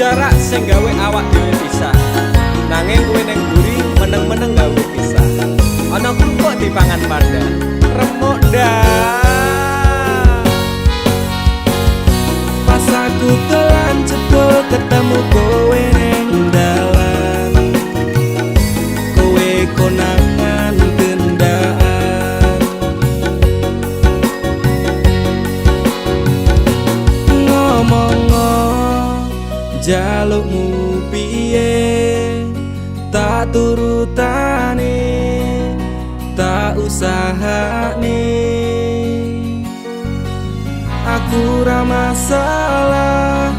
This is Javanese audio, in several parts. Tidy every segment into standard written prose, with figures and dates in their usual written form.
jarak sing gawe awak dhewe pisah. Nanging kowe ning mburi meneng-meneng gawe pisah. Ana krupuk dipangan panda, remuk dah. Pas aku telan cebul ketemu kowe ning dalan. Kowe konangan kendaan. Ngomong jalukmu piye tak turutane tak usahane. Aku ra masalah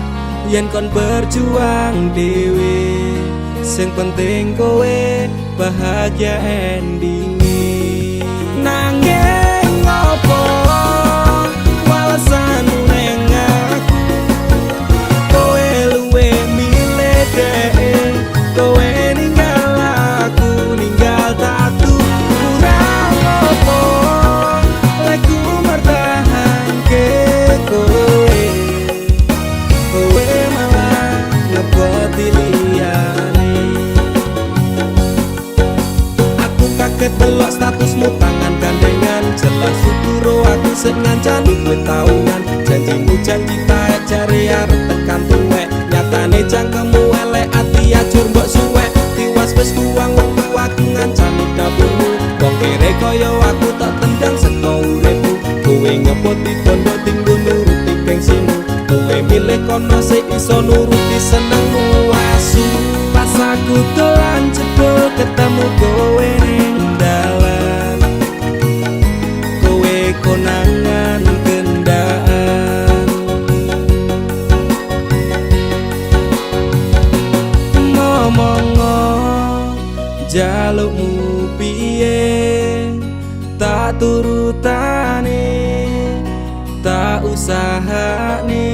yen kon berjuang dhewe, sing penting kowe bahagia endinge. Nanging ngopo walesanmu ning aku, kowe luwe milih dhek, kowe ninggal aku ninggal tatu. Kurang ngopo lek ku mertahanke kowe, kowe malah ngeboti liyane. Aku kaget delok statusmu tangan gandengan, jelas syukur aku sing ngancani kowe tahunan. Janjimu janji taek jare arep tekan tuwek, nyatane cangkemmu elek ati ajur mbok suwek. Tiwas wis kuwang wektu aku ngancani dapurmu, wong kere kaya aku tak tendang seka uripmu. Kowe ngepoti bondo tinggo nuruti gengsimu, kowe milih kono sik iso nuruti senengmu asu. Pas aku dolan jebul ketemu kowe ning dalan, kowe konangan kendaan. Ngomong jalukmu piye tak turutane tak usahane.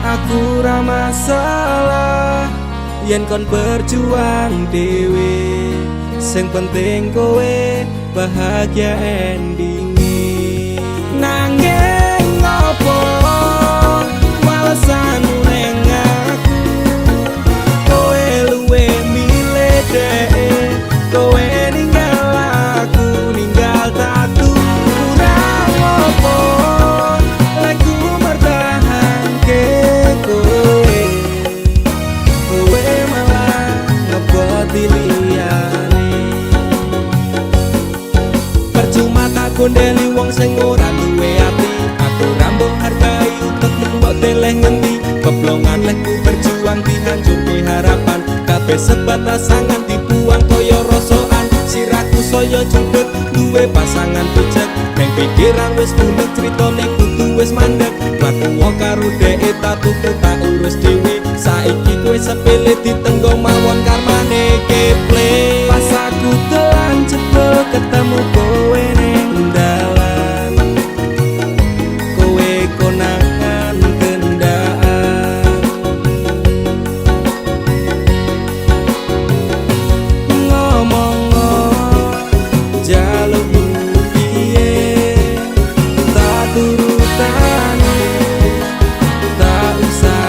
Aku ra masalah yen kon berjuang dhewe, sing penting kowe bahagia endinge. Nanging ngopo walesanmu ning aku, kowe luwe milih dhek, kowe ninggal aku ninggal tatu. Kurang ngopo lek ku mertahanke kowe, kowe malah ngeboti liyane. Percuma tak gondeli wong sing ora duwe ati, aku ra mbok hargai utekmu mbok deleh ngendi. Keblongan lek ku berjuang dihancurke harapan, kabeh sebatas angan dibuang kaya rosokan. Sirahku saya jemput duwe pasangan pijak, neng pikiran wis bunek critane kudu wis mandek. Mlaku karo dhek tatuku tak urus dhewe, saiki kowe sepele ditenggo mawon karmane keple. Pas aku telan jebul ketemu kowe ning dalan, kowe konangan kendaan. Ngomong jalukmu piye tak turutane tak usah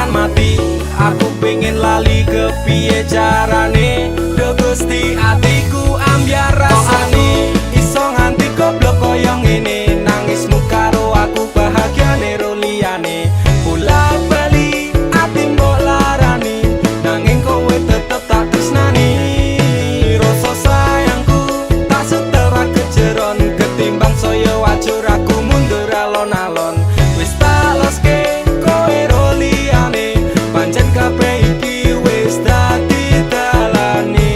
tekan mati. Aku pengen lali kepiye carane, do Gusti atiku ambyar rasane. Iso nganti goblok koyo ngene, nangismu karo aku bahagiane ro liyane. Bola bali ati mbok larani, nanging kowe tetep tak tresnani. Rasa sayangku tak setera kejeron, ketimbang saya wajur aku mundur alon-alon. Wis tak loske kowe ro liyane, pancen kabeh iki wis dadi dalane.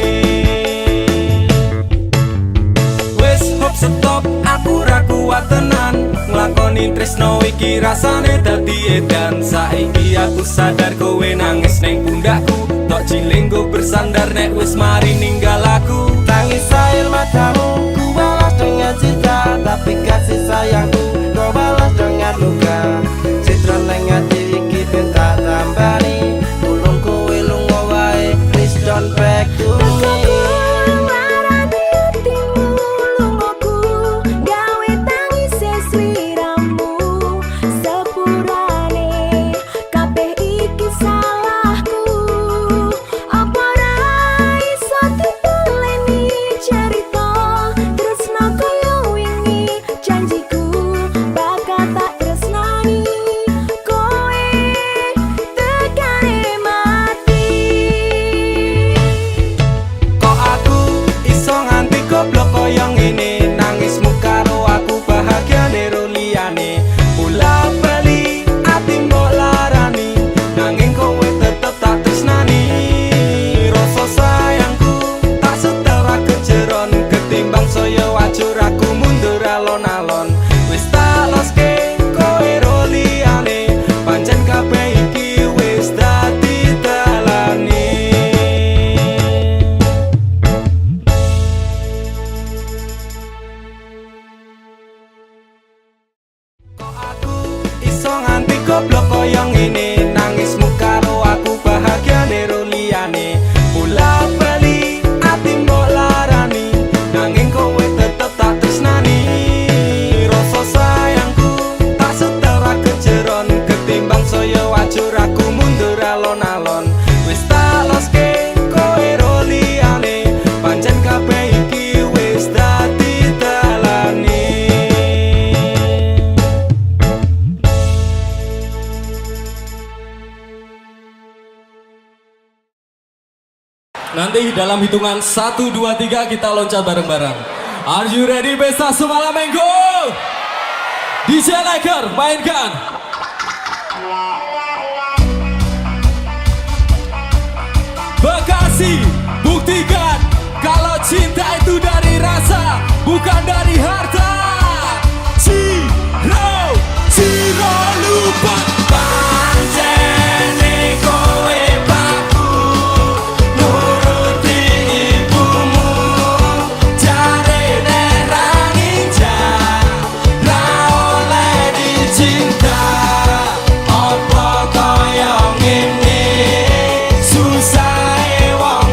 Wis hop stop, aku ra kuat tenan nglakoni tresno iki, rasane dadi edan. Saiki aku sadar kowe nangis neng pundakku, tok cilenggo bersandar nek wis mari ninggal aku. Tangis air matamu ku balas dengan cinta, tapi kasih sayangku kau balas dengan luka. Citron nang ati iki ben tak tambani, tulung kowe lunga wae, please don't back to me. Goblok koyo ngene, nangismu karo aku bahagiane ro liyane. Bola bali ati mbok larani, nanging kowe tetep tak tresnani. Rasa sayangku tak setera kejeron, ketimbang saya wajur aku mundur alon-alon. Wis tak loske kowe ro liyane, pancen kabeh iki wis dadi dalane. Nanti dalam hitungan 1, 2, 3 kita loncat bareng-bareng. Are you ready Pesta Semalam Minggu? DJ Laker mainkan. Bekasi, buktikan kalau cinta itu dari rasa, bukan dari harta. Ciro lupa pancene kowe baku, nuruti ibumu, jarene ra nginjak, ra oleh dicinta. Apa kaya ngene, susahe wong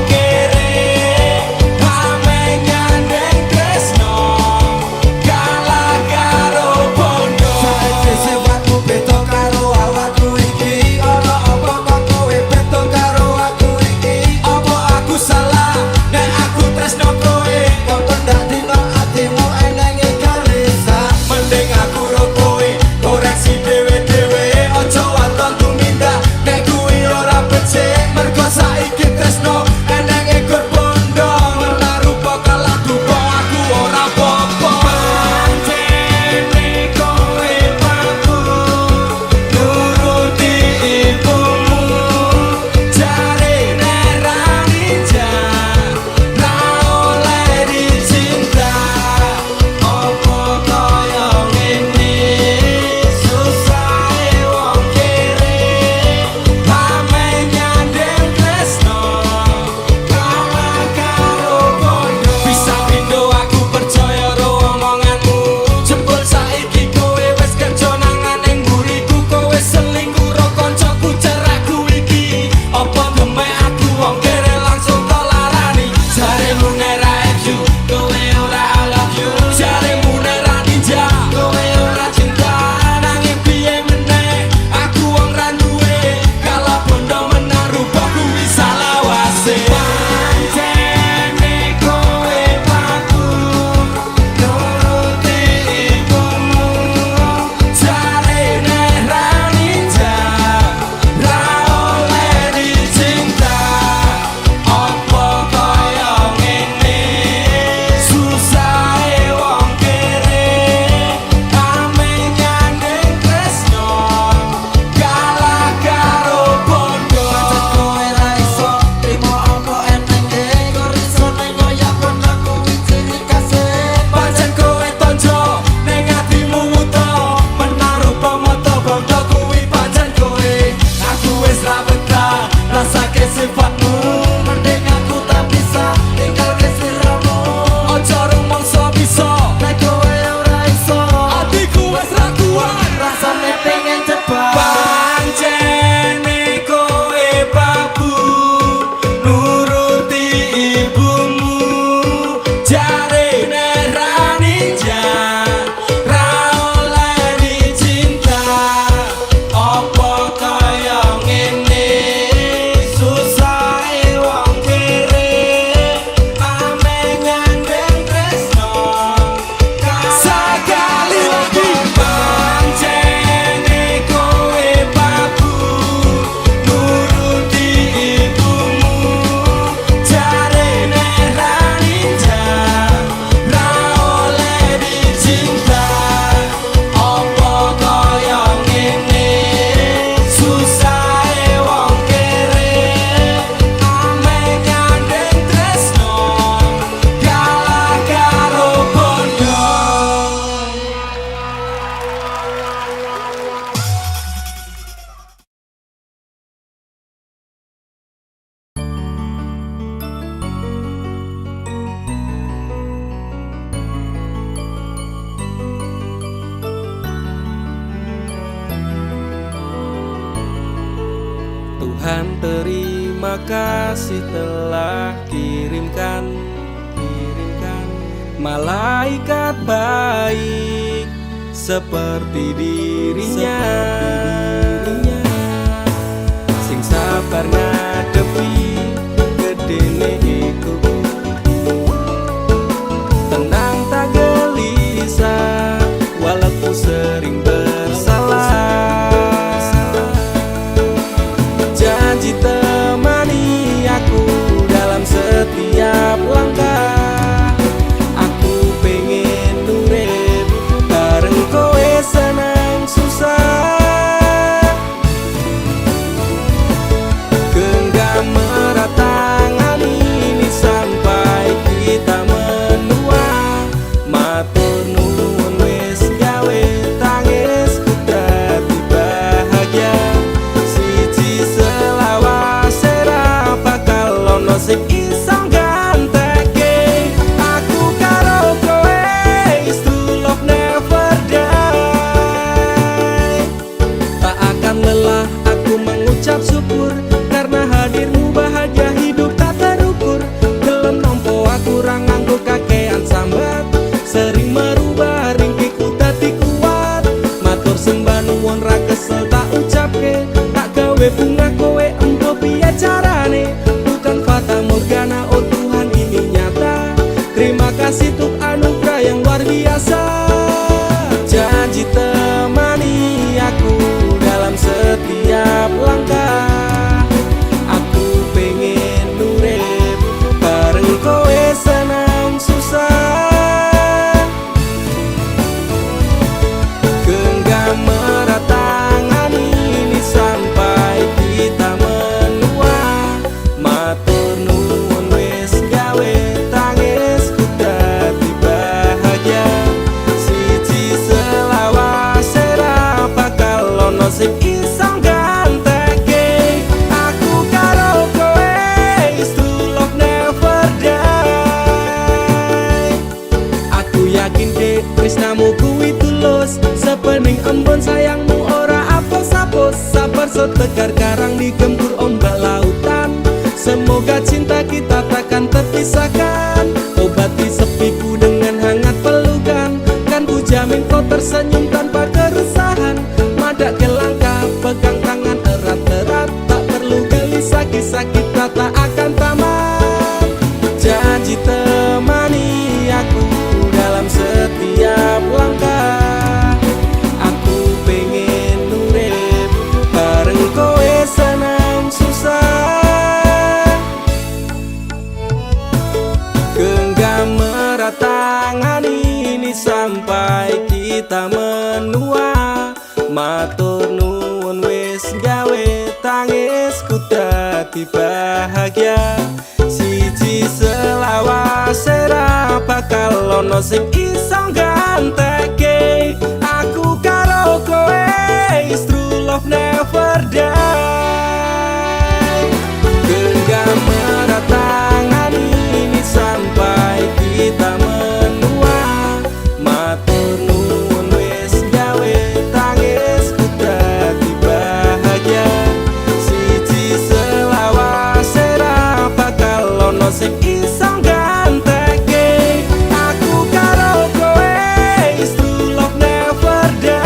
Tuhan terima kasih telah kirimkan malaikat baik seperti dirinya, sing sabar ngadepi gedene iku, tenang tak gelisah walaupun sering bersalah. Janji temani aku dalam setiap langkah, aku pengen urip bareng kowe senang susah. Genggam erat tangan ini sampai kita menua, matur nuwun wis gawe tangisku dadi bahagia. Siji selawase ra bakal ono sing iso gantekake aku karo kowe, is true love never die. Tak akan lelah aku mengucap syukur karena hadirmu bahagia hidup tak terukur. Gelem nompo aku ra nganggo kakean sambat, sering merubah ringkiku dadi kuat. Matur sembah nuwun ra kesel tak ucapke, tak gawe bunga kowe empo piye carane. Bukan fata morgana, oh Tuhan ini nyata. Terima kasih untuk anugerah yang luar biasa. Janji temani aku dalam setiap langkah, aku pengen urip bareng kowe senang susah. Genggam erat tangan ini sampai kita menua, matur nuwun wis gawe tangisku dadi bahagia. Siji selawase ra bakal ono sing iso gantekake aku karo kowe, is true love never die. Aku yakin dek tresnamu kuwi tulus, sepening embun sayangmu ora apos-apos. Sabar setegar karang digempur ombak lautan, semoga cinta kita takkan terpisahkan. Obati sepiku dengan hangat pelukan, kan ku jamin kau tersenyum tanpa keresahan. Madak ke langkah pegang tangan erat-erat, tak perlu gelisah kisah kita tak akan tamat. Janji temani aku dalam setiap langkah, aku pengen urip bareng kowe senang susah. Genggam erat tangan ini sampai kita menua, matur nuwun wis gawe tangisku dadi bahagia. Siji selawase ra bakal ono sing iso gantekake aku karo kowe, is true love never die. Genggam erat tangan ini sampai kita menua, matur nuwun wis gawe tangisku dadi bahagia. Siji selawase ra bakal ono sing iso gantekake aku karo kowe, is true love never die.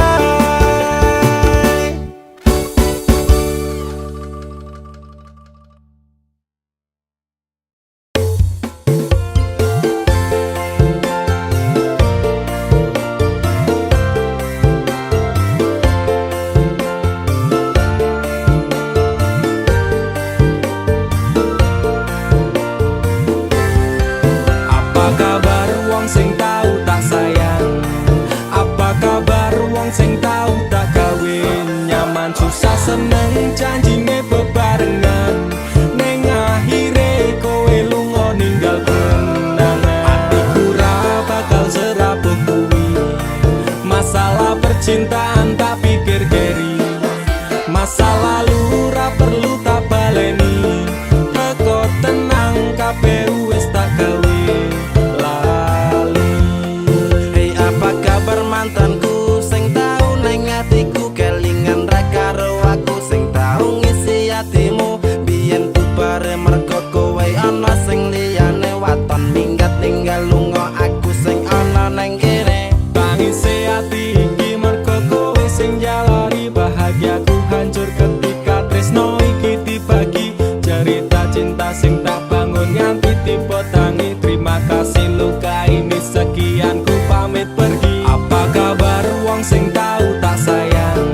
yen bubare mergo kowe ana sing liyane waton minggat ninggal lunga aku sing ana nang kene Tangise ati iki mergo kowe sing jalari bahagiaku hancur ketika tresno iki dibagi cerita cinta sing tak bangun nganti tiba tangi terima kasih luka ini sekian ku pamit pergi apa kabar wong sing tahu tak sayang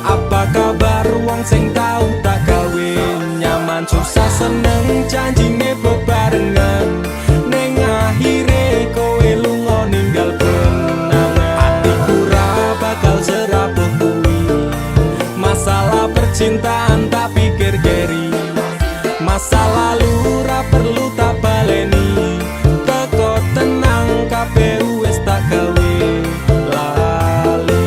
apa kabar wong sing tahu tak gawe nyaman susah seneng janjine bebarengan ning akhire kowe lunga ninggal kenangan atiku ra bakal serapuh kuwi masalah percintaan tak pikir keri masa lalu ra perlu tak baleni teko tenang kabeh wis tak gawe lali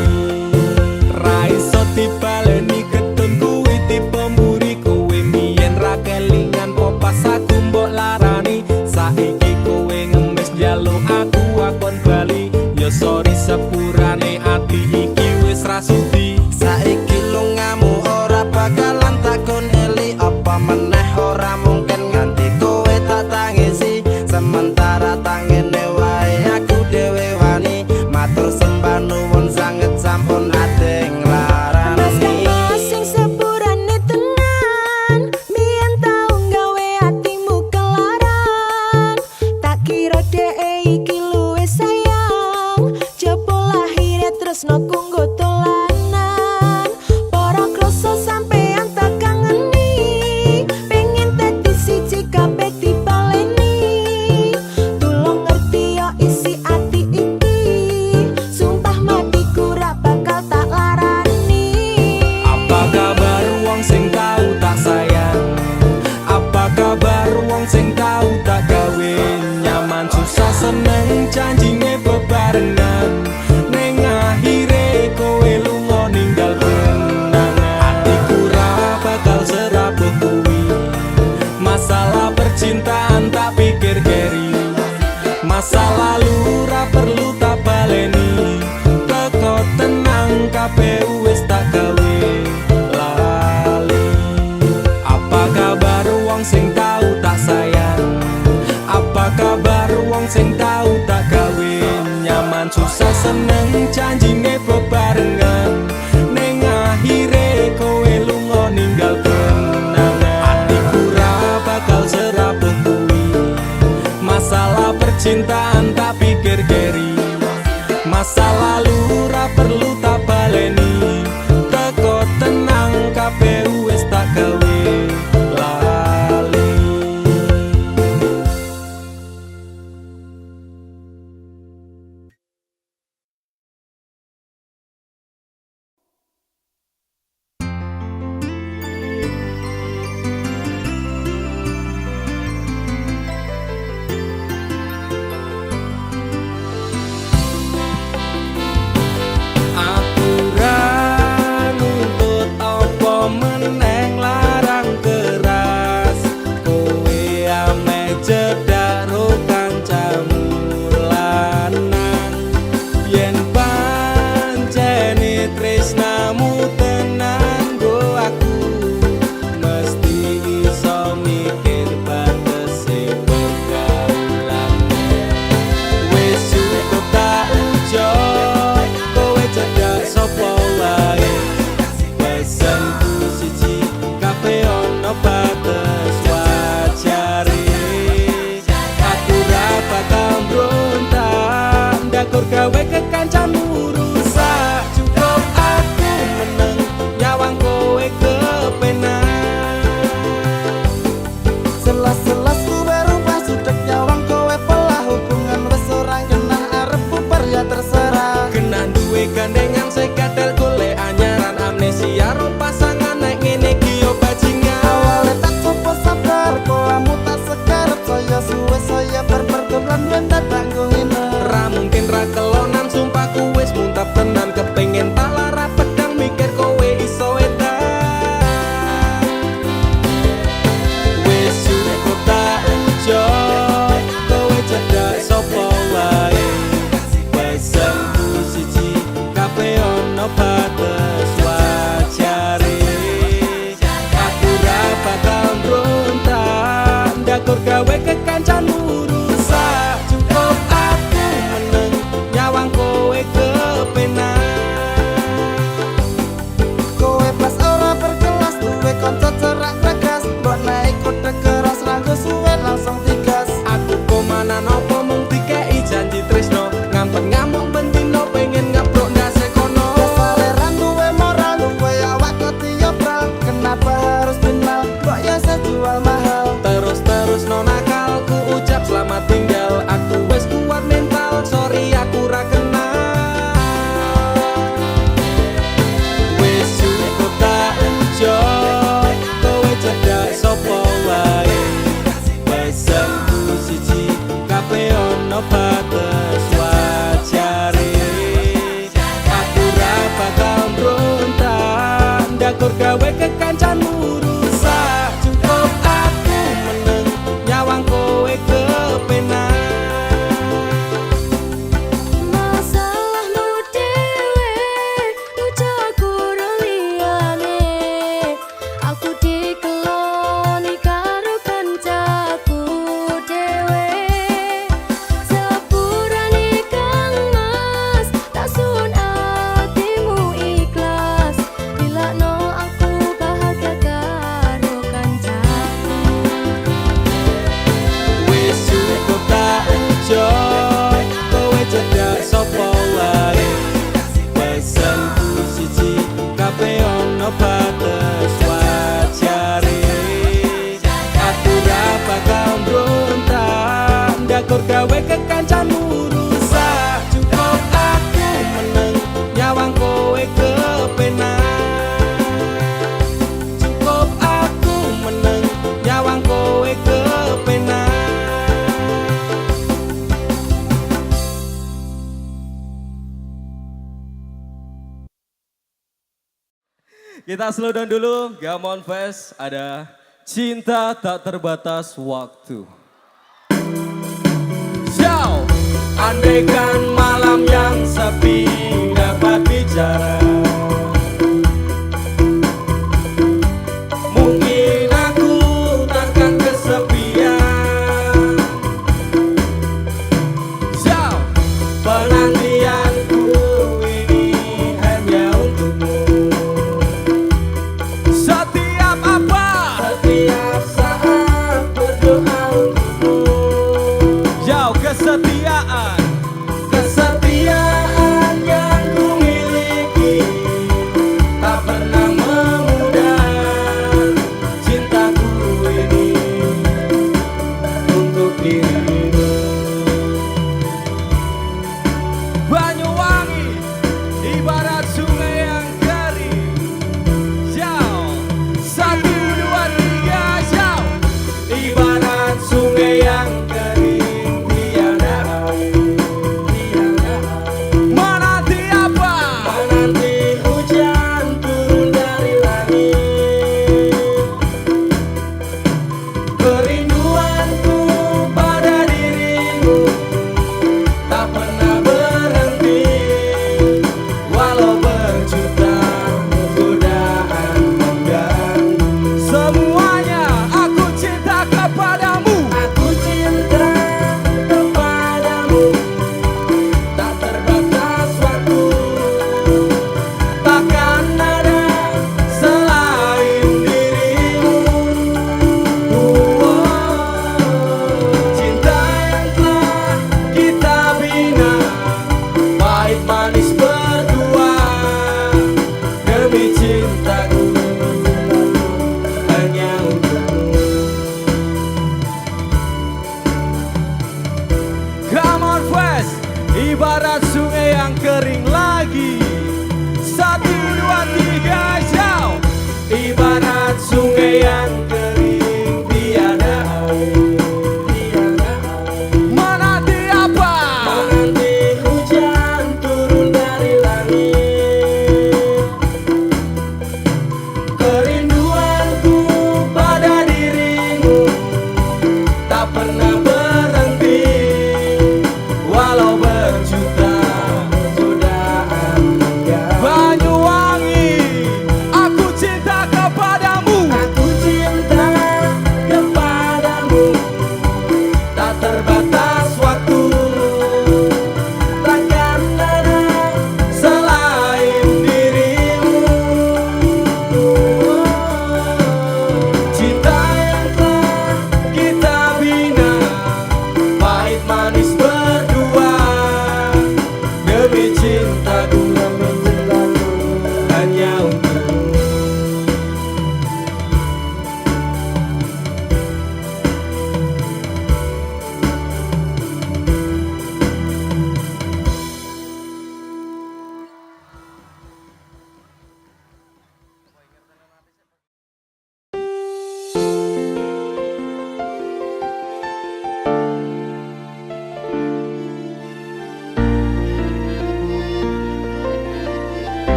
ra iso dibaleni ketun kuwi tipe mburi kowe mien ra kelingan po pas aku mbok larani saiki kowe ngemis njaluk aku akon bali yo sorry sepurane ati iki wis ra sudi saiki lungamu ora bakalan takon eli apa meneh ora mungkin nganti kowe tak tangisi sementara tangene wae aku dhewe wani matur sembah nuwun sanget sampun ade nglarani sing sepurane tenan mien tau gawe atimu kelaran tak kira dhek iki luwih sayang jebul lahire tresno kanggo dolanan para kroso sampean tak kangeni pengen dadi siji kabeh dibaleni tulung ngerti yo isi ati iki sumpah matiku ra bakal tak larani apa kabar wong sing tahu tak sayang apa kabar wong sing tahu tak gawe nyaman susah seneng janjine bebarengan ning akhire kowe lunga ninggal kenangan atiku ra bakal serapuh kuwi masalah percintaan tak pikir keri masa lalu ra perlu tak baleni teko tenang kabeh wis tak gawe lali apa kabar wong sing tahu tak sayang apa kabar wong sing tahu tak gawe nyaman susah seneng janjine bebarengan ning akhire kowe lunga ninggal kenangan atiku ra bakal serapuh kuwi masalah percintaan tak pikir keri masa lalu ra perlu tak baleni teko tenang kabeh wis tak gawe lali Ndakur gawe kekancanmu rusak. Cukup aku meneng nyawang kowe kepenak. Kowe pas ora berkelas duwe kanca cerak regas, mbok naik kode keras ranggo suwe langsung digas. Aku komana nopo mung dikei janji tresno, ngampet ngamuk bendino pengen ngabrok ndase kono. Kesaleran duwe moral duwe awak ketiobral, kenapa harus binal kok ya sejual mahal. Terus no nakal ku ucap selamat tinggal. Aku wes kuat mental, sorry aku ra kenal. Wes cukup tak enjoy, kowe cedak sopo wae. Pesanku siji kabeh ono batas wajare. Aku ra bakal mbrontak, ndakur gawe kekancanmu rusak. Cukup aku meneng nyawang kowe kepenak. Masalahmu dewe, ucapku liyane. Aku dikeloni karo kancaku dewe. Sepurane Kang Mas, tak sun atimu ikhlas. Dilakno aku bahagia karo kancaku. Wis cukup tak enjoy, kowe cedak sopo wae. Pesanku siji kabeh ono batas wajare. Aku ra bakal mbrontak, ndakur gawe kekancanmu rusak. Cukup aku meneng nyawang kowe kepenak. Cukup aku meneng nyawang kowe kepenak. Kita slow down dulu, Gamon Fest ada Cinta Tak Terbatas Waktu. Ciao. Andaikan malam yang sepi dapat bicara, mungkin aku takkan kesepian. Ciao. Penantianku ini hanya untukmu. Setiap apa? Setiap saat berdoa untukmu. Yo, kesetiaan. Kesetiaan yang ku miliki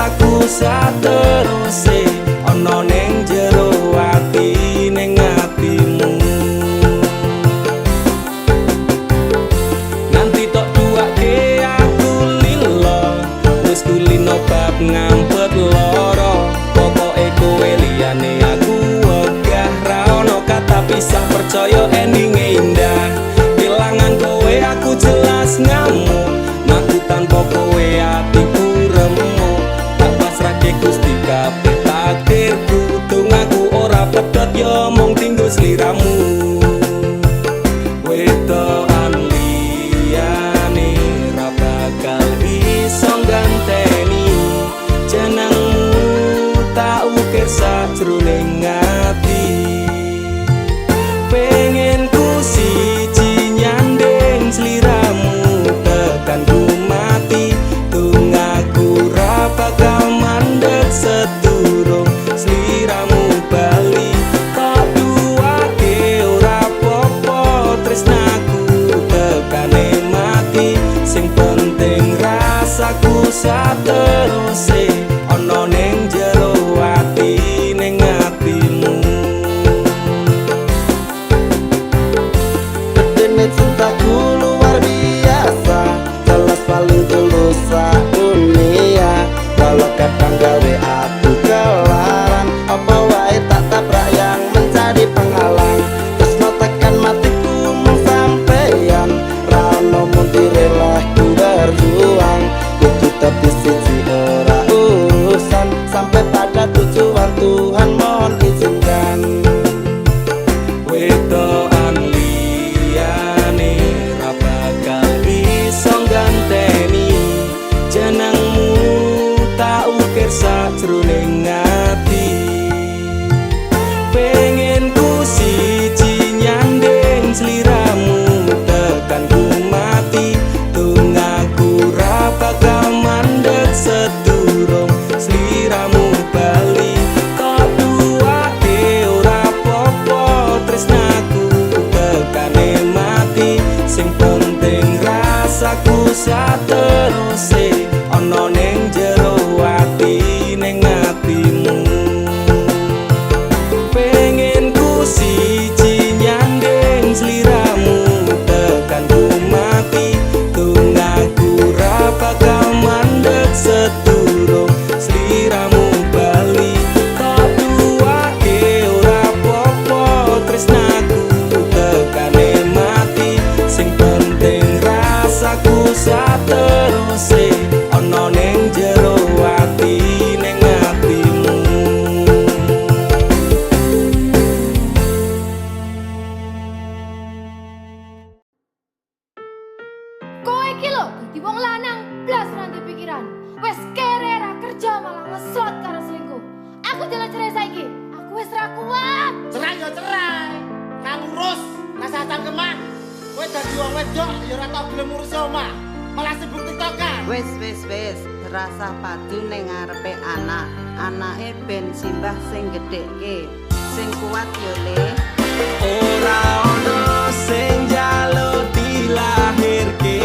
rasaku sateruse ana ning jero ati ning atimu. Nganti tok duake aku lilo wis kulino bab ngampet loro. Pokoke kowe liyane aku wegah ra ono kata pisah, percaya endinge indah. Kelangan kowe aku jelas ngamuk, aku tanpa kowe atiku remuk. Tak pasrahke Gusti kabeh takdirku, dongaku ora pedhot yo mung tinggo sliramu. Wedokan liyane ra bakal iso ganteni jenengmu, tak ukir sajroning ati. Pengen ku siji nyanding sliramu tekan ku mati, dongaku ra bakal mandeg sedurung sliramu bali. Tak duake ora apa-apa tresnaku tekane mati, sing penting rasaku sateruse ana ning jero ati ning atimu. Betene cintaku luar biasa, jelas paling tulus dunia. Walau kadang gawe aku kelaran, apa wae tak tabrak yang menjadi penghalang. Tresno tekan matiku mung sampeyan, ra ono mundire lah ku berjuang. Kudu tapi siji ora urusan, sampai pada tujuan Tuhan mohon izinkan. Wedokan liyane ra bakal iso ganteni jenengmu, tak ukir sajroning ati. Pengen ku siji nyanding sliramu tekan ku mati, dongaku ra bakal mandeg sedurung sliramu bali. Tak duake ora apa-apa tresnaku tekane mati, sing penting rasaku sateruse ana ning jero ati ning atimu. Pengen ku siji nyanding sliramu tekan ku mati, dongaku ra bakal mandeg sedurung sliramu bali. Tak duake ora apa-apa tresnaku tekane mati, sing penting rasaku sateruse ana ning jero ati ning atimu. Kowe iki lho dadi wong lanang blas nanti pikiran. Wes kere ra kerja malah ngeslot karo selingkuh. Aku jalan cerai saiki. Aku wis ra kuat. Cerai ya cerai, nang urus rasa cangkeman. Kowe dadi wong wedok ya ora tau gelem ngurus omah, malah sibuk tiktokan. Wis rasa padu ning ngarepe anak. Anake ben simbah sing gedhekke, sing kuat yo le. Ora ono sing njaluk dilahirke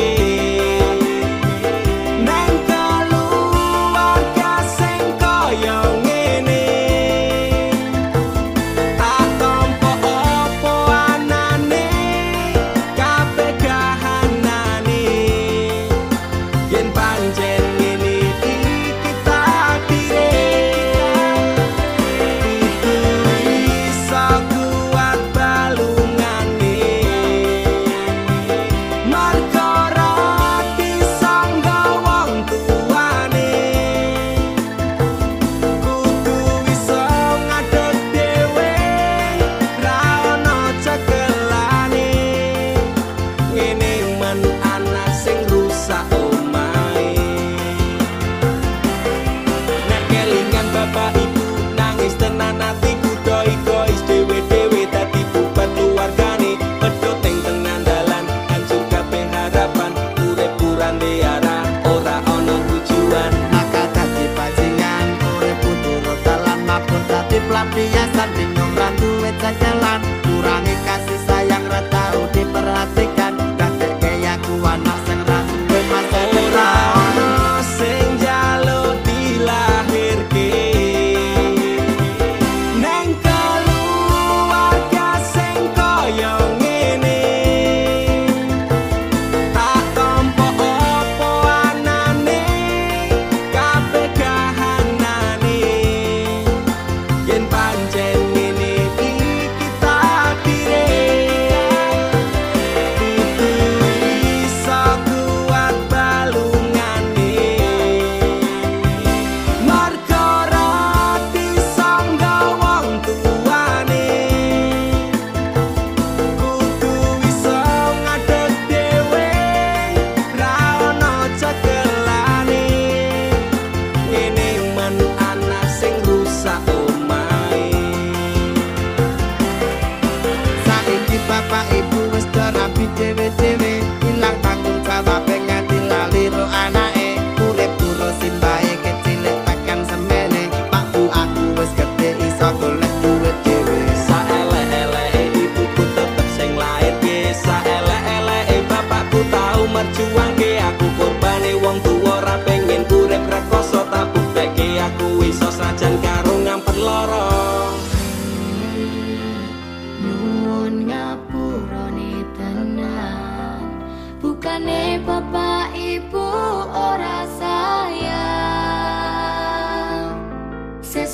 nang keluarga sing kaya ngene. Tak tampa apa anane kabeh kahanane, yen pancen ngene iki takdire. Itu iso kuat balungane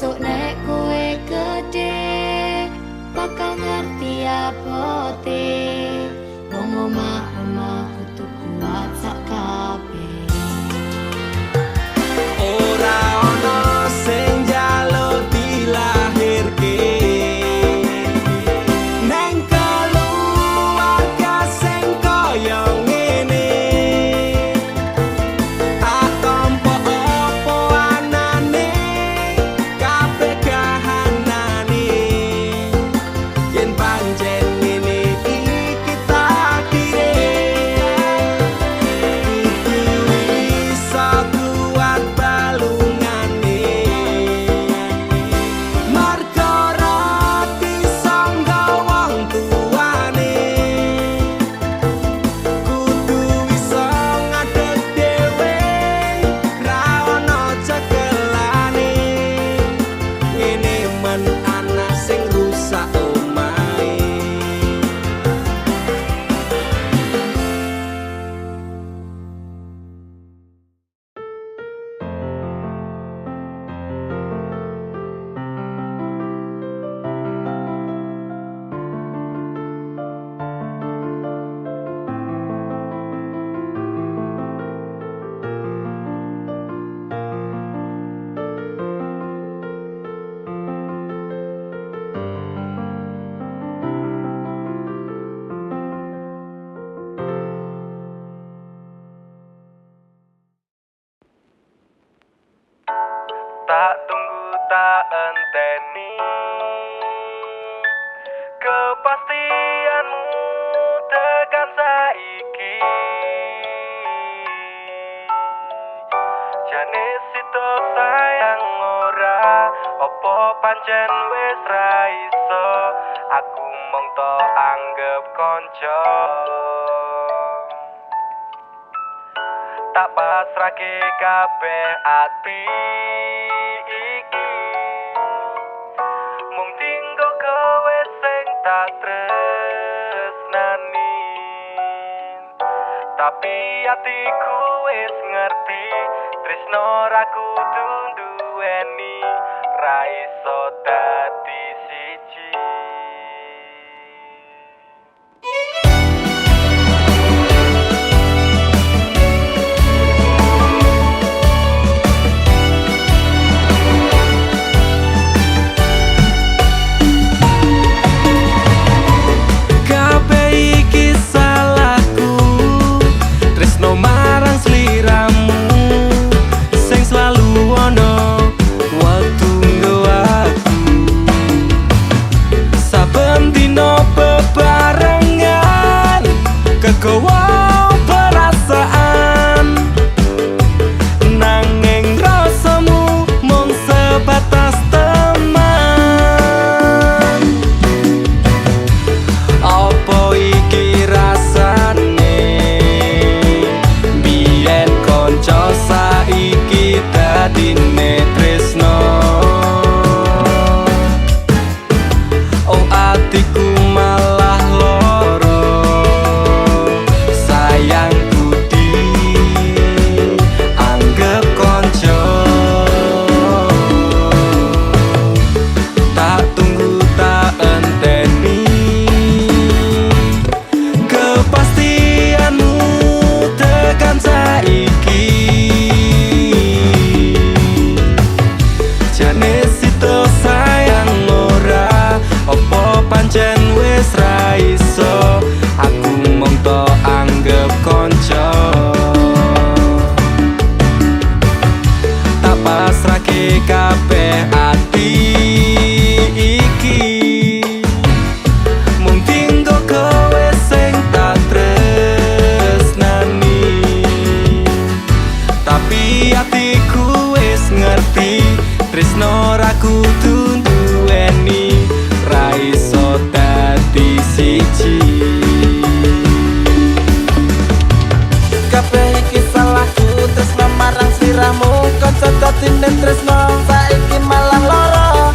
Besok nek kowe gede bakal ngerti apote wong omah kudu kuat sak kabeh. Ora ono sing njaluk dilahirke neng keluarga sing kaya ngene. Tak tampa apa anane kabeh kahanane yen pancen ngene iki takdire. Kudu iso kuat balungane marga rati sangga wong tuane. Kudu iso ngadeg dhewe ra ono cekelane. Ngene men anak sing rusak omahe. Tak tunggu tak enteni kepastianmu tekan saiki. Jane sito sayang ora opo pancen wis ra iso aku mung to anggap konco. Tak pasrahke kabeh ati iki mung tinggo kowe sing tak tresnani. Tapi atiku wis ngerti tresno ra kudu duweni ra iso dadi siji. Kabeh iki salahku tresno marang sliramu sing selalu ono waktu nggo aku. Saben dino bebarengan kegowo perasaan nanging rasamu mung sebatas teman. Apa iki rasane biyen konco saiki dadine tresno. Oh atiku malah loro sayangku dianggep konco. Tak tunggu tak enteni kepastianmu tekan saiki. Jane sito sayang ora opo pancen wis ra iso aku mung to anggep konco. Tak pasrahke kabeh ati iki mung tinggo kowe sing tak tresnani. Tapi atiku wis ngerti tresno ra kudu duweni ra iso dadi siji. Kabeh iki salahku tresno marang sliramu kanca dadine tresno saiki malah loro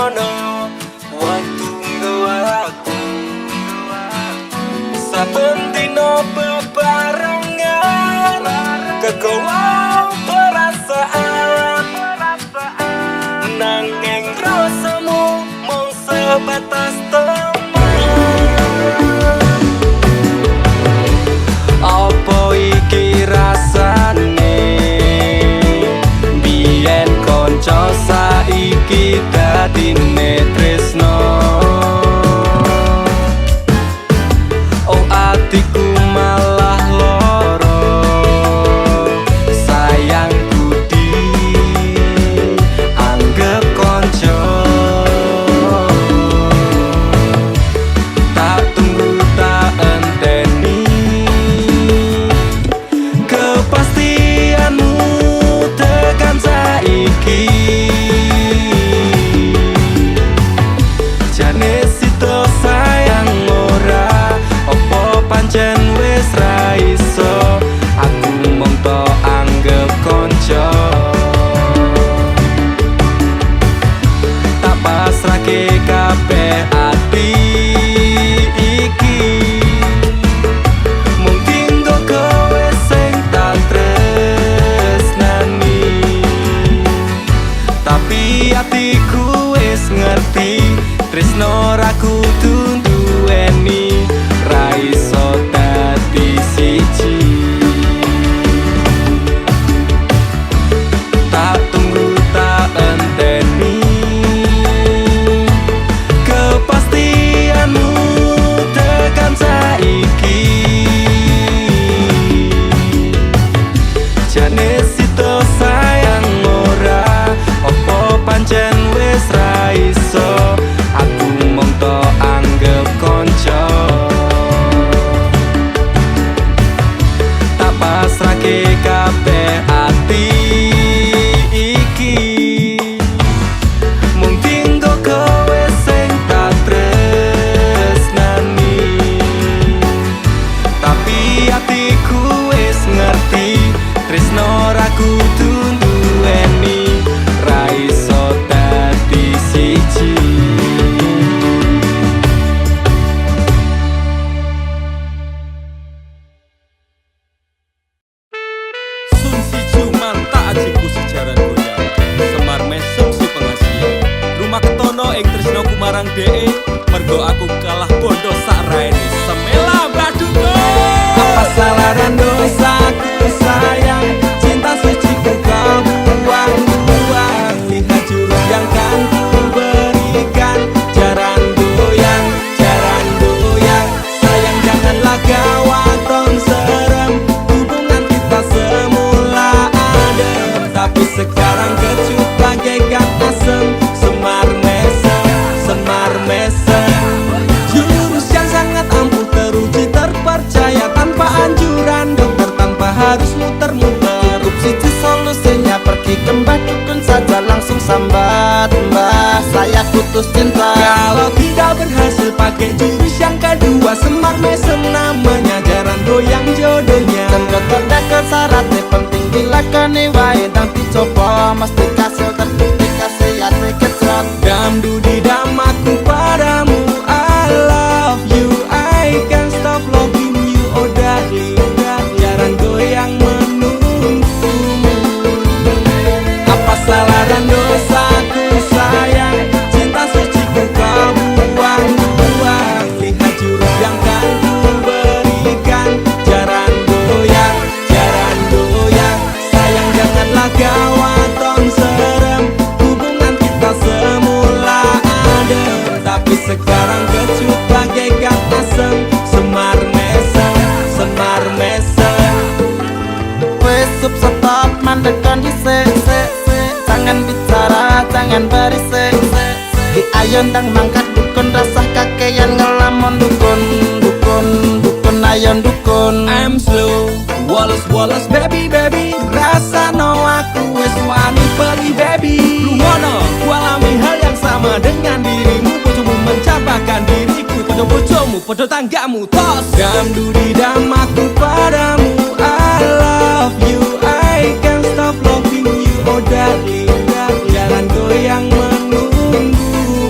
ono waktu ngewaktu saben dino bebarengan kegawa perasaan nanging rasamu mung sebatas teman. Apa iki rasane biyen kanca saiki dadine tresno. Oh atiku malah loro sayang budi anggap kanca. Tak tunggu tak enteni kepastianmu tekan saiki. Jane sito sayang ora opo pancen wis ra iso aku mung tok anggap kanca. Tak pasrahke kabeh ati iki mung tinggo kowe sing tak tresnani. Tapi atiku wis ngerti tresno ra kudu duweni ra iso dadi siji. Tak tunggu tak enteni kepastianmu tekan saiki. Jane sito sayang ora opo pancen wis ra iso aku mung tok anggap kanca. Tak pasrahke kabeh ati iki mung tinggo kowe sing tak tresnani. Tapi atiku wis ngerti tresno ra kudu duweni ra iso dadi siji. Sun si cuman tak ajiku sejaran goyang Semar mesem si pengasihan Rumah ketono ing tresnoku marang DE mergo aku kalah bondo sak raine semela baduko. Apa salah dan dosaku sayang cinta suciku kau buang-buang. Lihat jurus yang kan ku berikan jaran goyang sayang janganlah gawaton serem hubungan kita semula adem tapi sekarang kecut bagaikan asem semar mesem jurus yang sangat ampuh teruji terpercaya tanpa anjuran dokter tanpa harus muter-muter. Cukup siji solusinya pergi ke mbah dukun saja langsung sambat mbah saya putus cinta. Kalau tidak berhasil pakai jurus yang kedua semar mesem namanya jaran goyang jodohnya. Dan dokter ke syaratnya penting dilakoni wae dan dicoba mesti kasil terbukti kasih hati kecot. Damdu di damaku padamu I love you I can't stop loving you oh darling jaran goyang menunggumu. Apa salah dan dosaku sayang cinta suciku kau buang-buang. Lihat jurus yang kan ku berikan jaran goyang sayang janganlah gawaton serem hubungan kita semula adem tapi sekarang kecut bagaikan asem semar mesem. Wes stop mandekan dhisik jangan bicara jangan berisik. Ki ayo ndang mangkat dukun rasah kakeyan ngelamun dukun ayo dukun. I'm slow Wallace baby rasa no aku wes wani pergi baby. Lu ngono ku alami hal yang sama dengan dirimu. Bojomu mencapakan diriku bojomu podo tanggamu tos. Damdu di damaku padamu I love you I can't stop loving you oh darling jalan goyang menunggumu.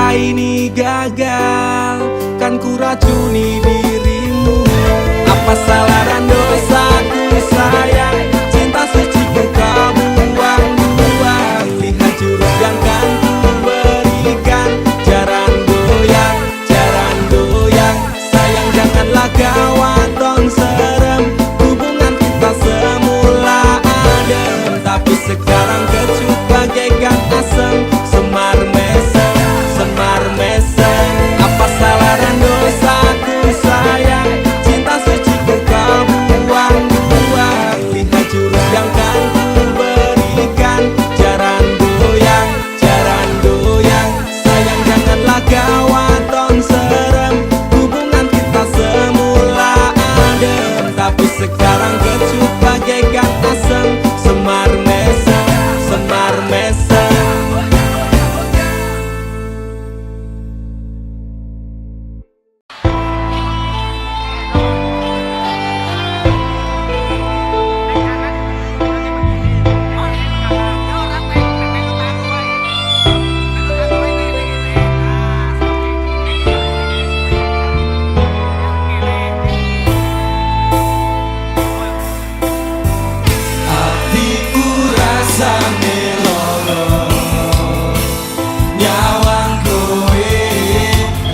cinta ini gagal, kan ku racuni dirimu. Apa salah dan dosaku sayang, cinta suci ku kau buang-buang. Lihat jurus yang kan ku berikan, jaran goyang, sayang janganlah kau aton serem. Hubungan kita semula adem, tapi sekarang kecut bagaikan asem. Semar mesem, apa salah dan dosaku sayang, cinta suci ku kau buang-buang. Lihat jurus yang kan ku berikan, jaran goyang, sayang janganlah kau aton serem. Hubungan kita semula adem, tapi sekarang kecut bagaikan asem. Semar mesem. Hatiku rasane loro, nyawang kowe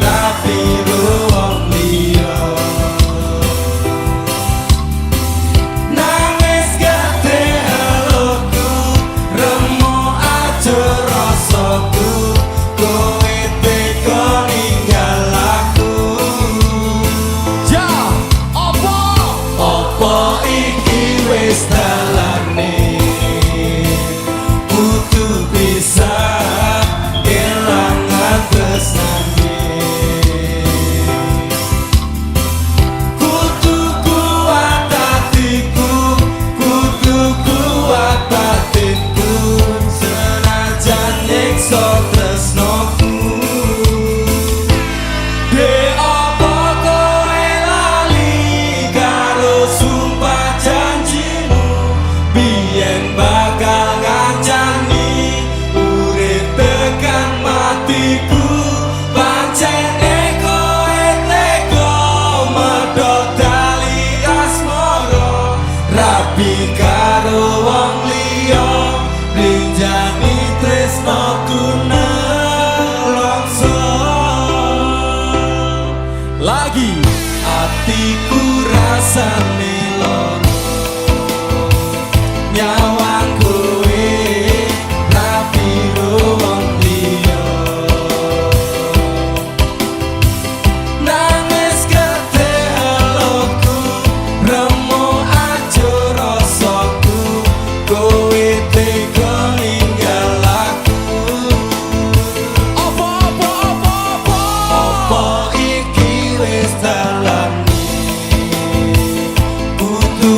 rapi wong liya. Nangis gede eluku, remo aja rasaku, kowe tega ninggal aku. Ja, opo iki wis dalane, kudu bisa kelangan tresnane. Kudu kuat hatiku, kudu kuat batinku, senajan nyiksa tresnoku. De opo kowe lali karo sumpah janjimu, biyen bakal ngancani urip tekan matiku. Pancene kowe tega medhot tali asmara, rapi karo wong liya, blinjani tresnoku nelongso. Lagi hatiku rasane loro, nyawang kowe rapi wong liya. Nangis gede eluku, remo aja rasaku, kowe tega ninggal aku. Opo iki wis dalane, kudu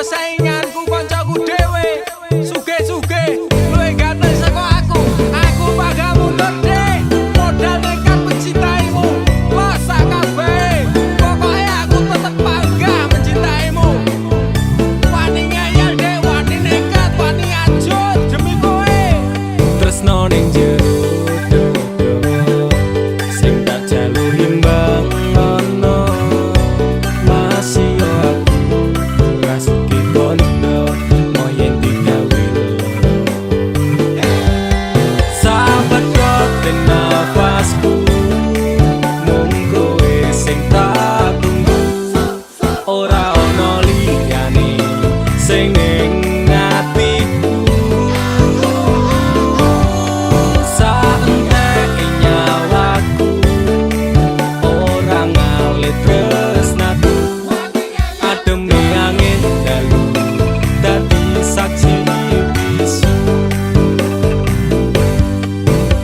sainganku koncoku dhewe. Sugih-sugih luwih ganteng saka aku. Aku bangga mundur deh. Modal nekat mencintaimu. Los sak kabeh. Pokoke aku tetep bangga mencintaimu. Wani ngeyel deh, wani nekat, wani ajut demi kowe. Tresno ning jero dodo sing tak jalur imbang ono. Masih yo aku rasuki kondo moyen digawe loro. Sahabat koten nafasku mung kowe sing tak tunggu. Ora ono liyane sing ning atiku. Saentek nyawaku ora ngalit tresnaku. Ademe angin dalu dadi saksi bisu.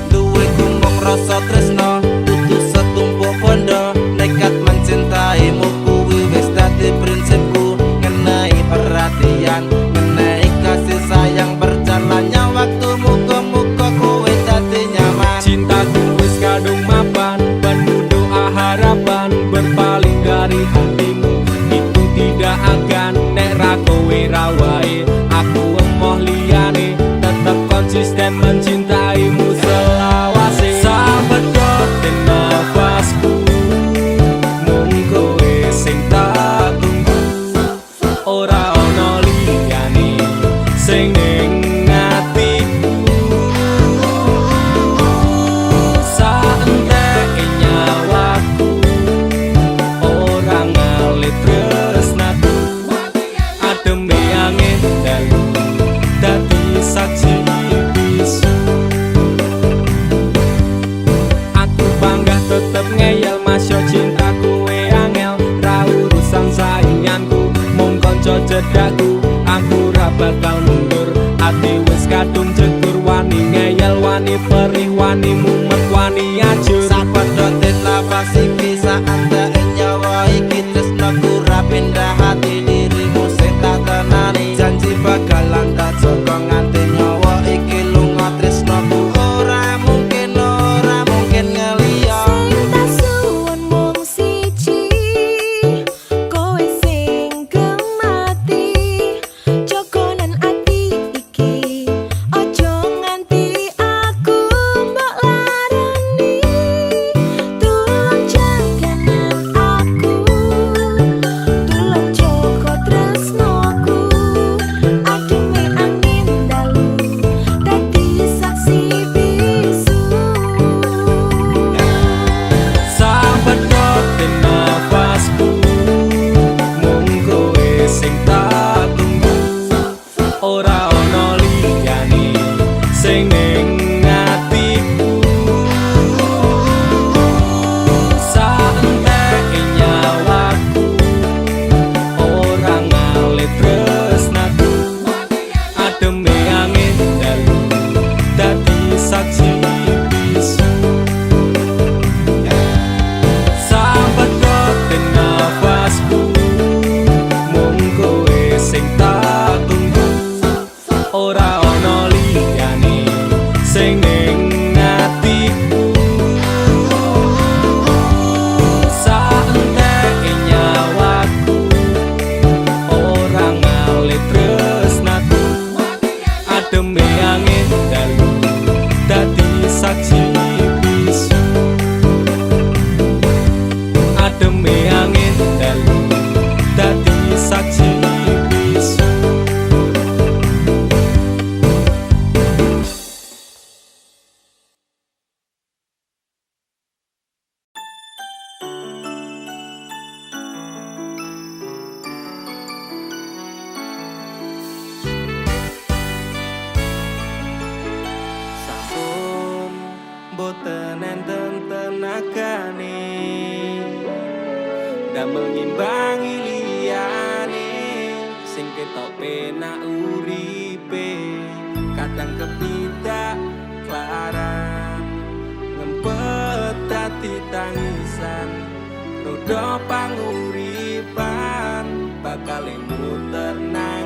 Duwe kumuk rasa tresno dudu setumpuk bondo. Nekat mencintaimu kuwi wis dadi prinsipku. Ngenai perhatian, ngenai kasih sayang, berjalannya waktu muga-muga kowe dadi nyaman. Cintaku wis kadung mapan, penuh doa harapan berpaling dari hatimu. Itu tidak akan nek ra kowe ra wae. Aku emoh liyane tetep konsisten mencintaimu selawase. Sahabat koten nafasku mung kowe sing tak tunggu. Ora ono liyane sing ning atiku. Saentek nyawaku ora ngalit tresnaku. Ademe angin dalu dadi saksi bisu. Aku bangga tetep ngeyel masyo cintaku we angel. Ra urusan sainganku mung kanca cedakku. Aku ra bakal mundur, ati wis kadung jegur. Wani ngeyel, wani perih, wani mumet, wani ajur. Sapadha nafas iki saat nyawa iki tresnaku ra pindah hati dirimu sing tak tenani. Janji bakalan tak joko nganti nyawa iki lunga tresnaku. Ora mungkin ngeliya. Sing tak suwun mung siji, kowe sing gemati. Jogonan ati iki, ojo nganti aku mbok larani. Tulung jaganan aku, tulung jogo tresnoku. Ademe angin dalu dadi saksi bisu. Sahabat koten nafasku mung kowe sing tak tunggu. Ora ono liyane sing ning atiku. Saentek nyawaku ora ngalit tresnaku. Ademe angin dalu dadi saksi bisu. Sahabat koten nafasku mung kowe sing tak tunggu. Ora ono liyane sing ning atiku. Saentek nyawaku ora ngalit tresnaku. Ademe angin dalu dadi saksi bisu. Ademe angin dalu dadi saksi bisu. Sampun boten enten tenagane damel ngimbangi liyane sing ketok penak uripe. Kadang kepidak klaran ngempet dadi tangisan. Rodo panguripan bakal muter nang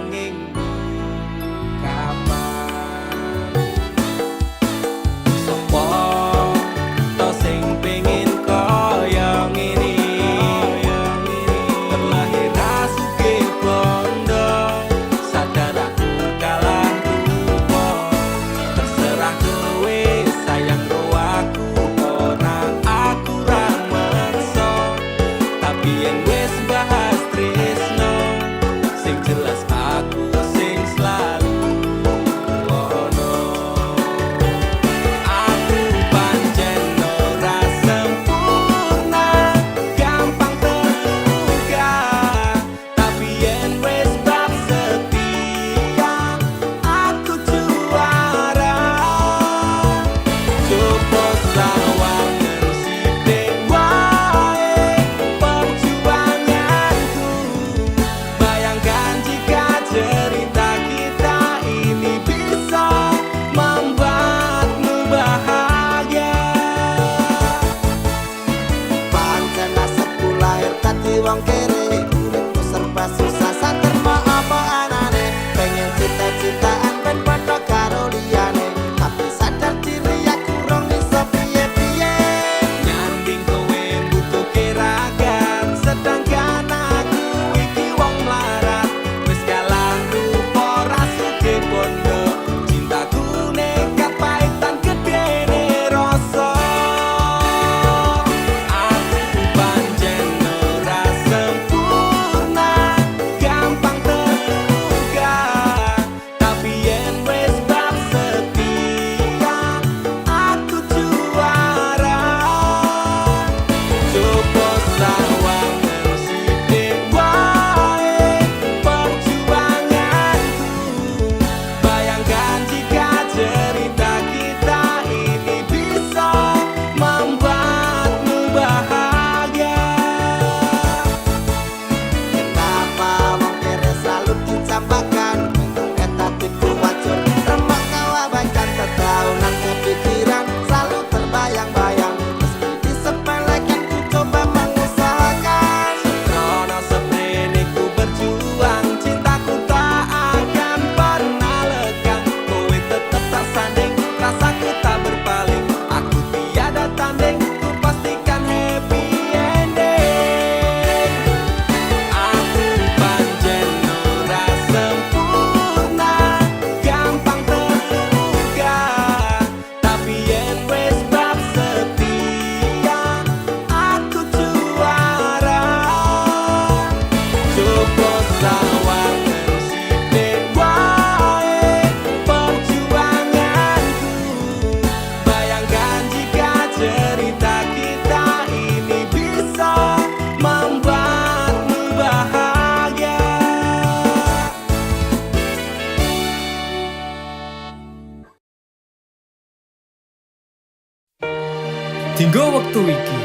Dinggo wektu iki,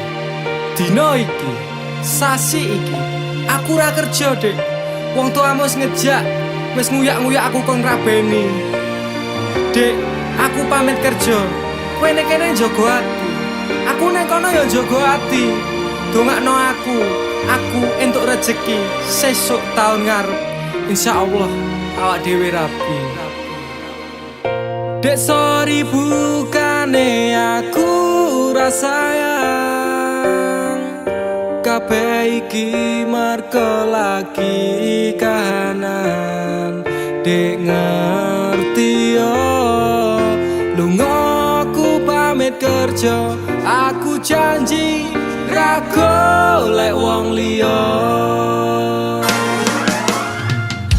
dina iki, sasi iki, aku ora kerja, Dik. Wong tuamu wis ngejak, wis nguyak-nguyak aku kon ngrabeni. Dik, aku pamit kerja. Kowe nek kene njaga ati. Aku nek kono ya njaga ati. Dongakno aku entuk rezeki sesuk taun ngarep. Insyaallah awak dhewe rapi. Dek sorry bukane aku rasayang kabeh iki merko lagi kahanan. Dek ngerti yo lunga aku pamit kerja. Aku janji ra golek wong liya.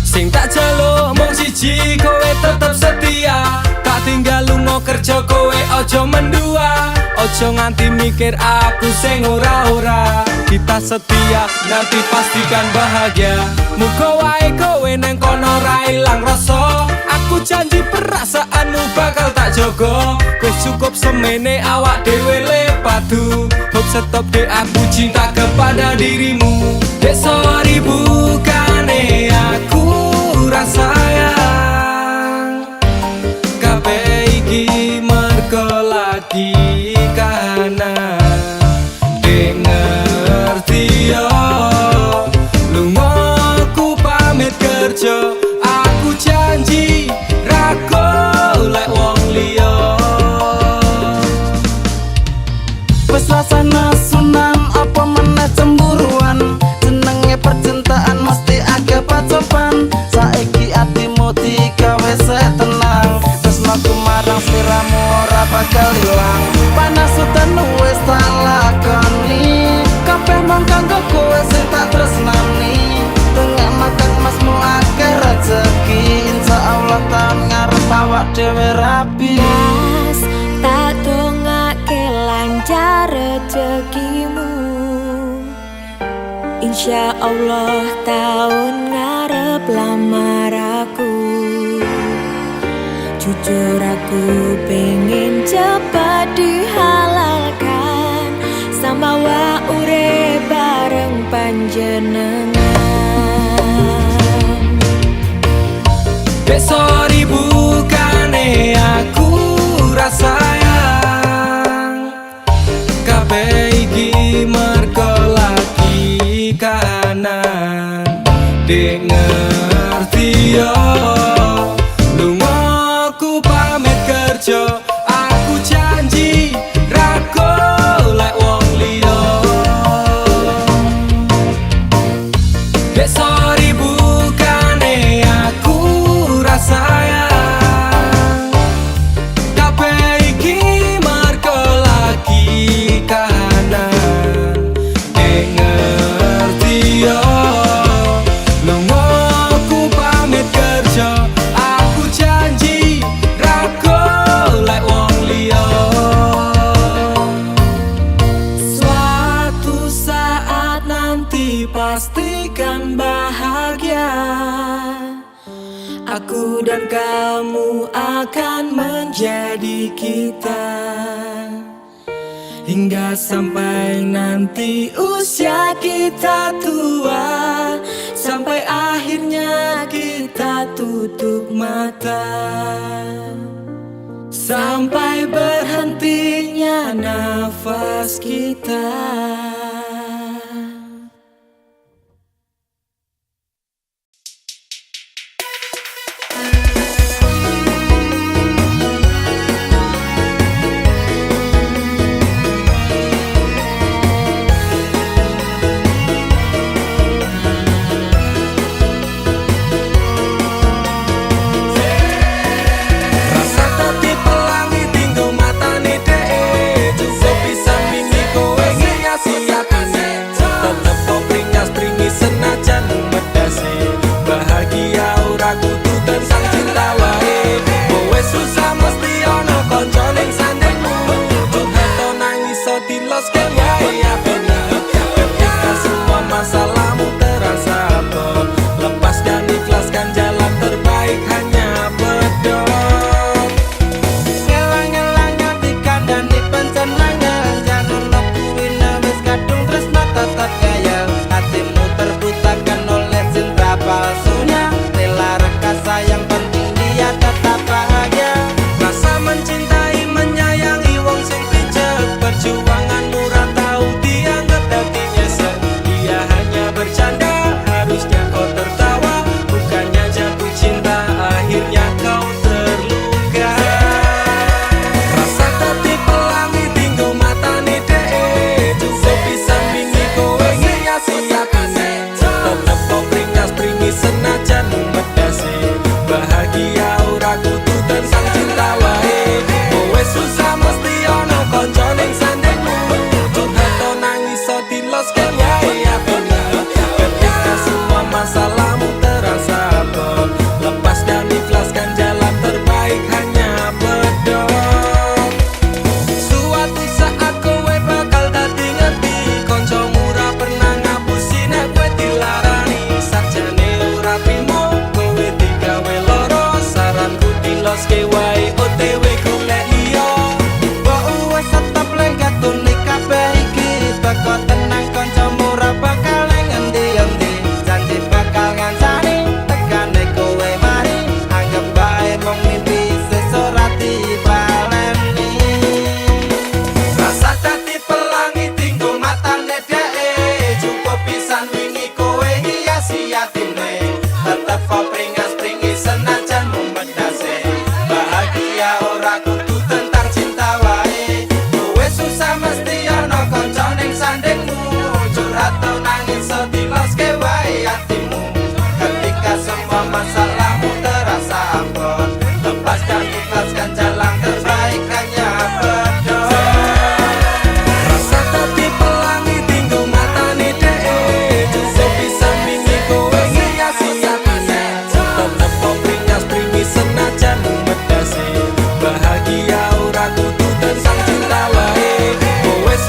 Sing tak jaluk mung siji, kowe tetep setia. Tak tinggal lunga kerja, kowe ojo mendua. Ojo nganti mikir aku sing ora-ora. Kita setia, nanti pastikan bahagia. Muga wae kowe neng kono ra ilang rasa. Aku janji perasaanmu bakal tak jogo. Wis cukup semene awak dhewe le padu. Hope stop dek aku cinta kepada dirimu. Dek sorry bukane aku rasayang kabeh iki mergo lagi kahanan. Dek ngerti yo lunga aku pamit kerja. Aku janji ra golek wong liya. Wes rasane sunan apa meneh cemburuan. Jenenge percintaan mesti agak pacoban. Saiki atimu digawe tenang. Tresnaku marang sliramu ora bakal ilang. Panas udan wis tak lakoni. Kabeh mung kanggo kowe sing tak tresnani. Tengah makan masmu akeh rezeki. Insyaallah taun ngarep awak dhewe rapi. Mas, tak dongake lancar rezekimu. Insya Allah tahun ngarep lamar aku. Jujur aku pengen cepat dihalalkan. Sama wa urip bareng panjenengan. Dek sorry bukane aku rasayang kabeh iki mergo lagi kahanan. Dek ngerti yo lunga aku pamit kerja. Aku janji ra golek wong liya. Dek sorry bukane aku rasayang kabeh iki mergo lagi kahanan. Dek ngerti yo lunga aku pamit kerja. Aku janji ra golek wong liya. Suatu saat nanti pastikan bahagia. Aku dan kamu akan menjadi kita. Hingga sampai nanti usia kita tua. Sampai akhirnya kita tutup mata. Sampai berhentinya nafas kita. Rasa tati pelangi tinggo matane dek. Cukup bisa mini kowe ngiasi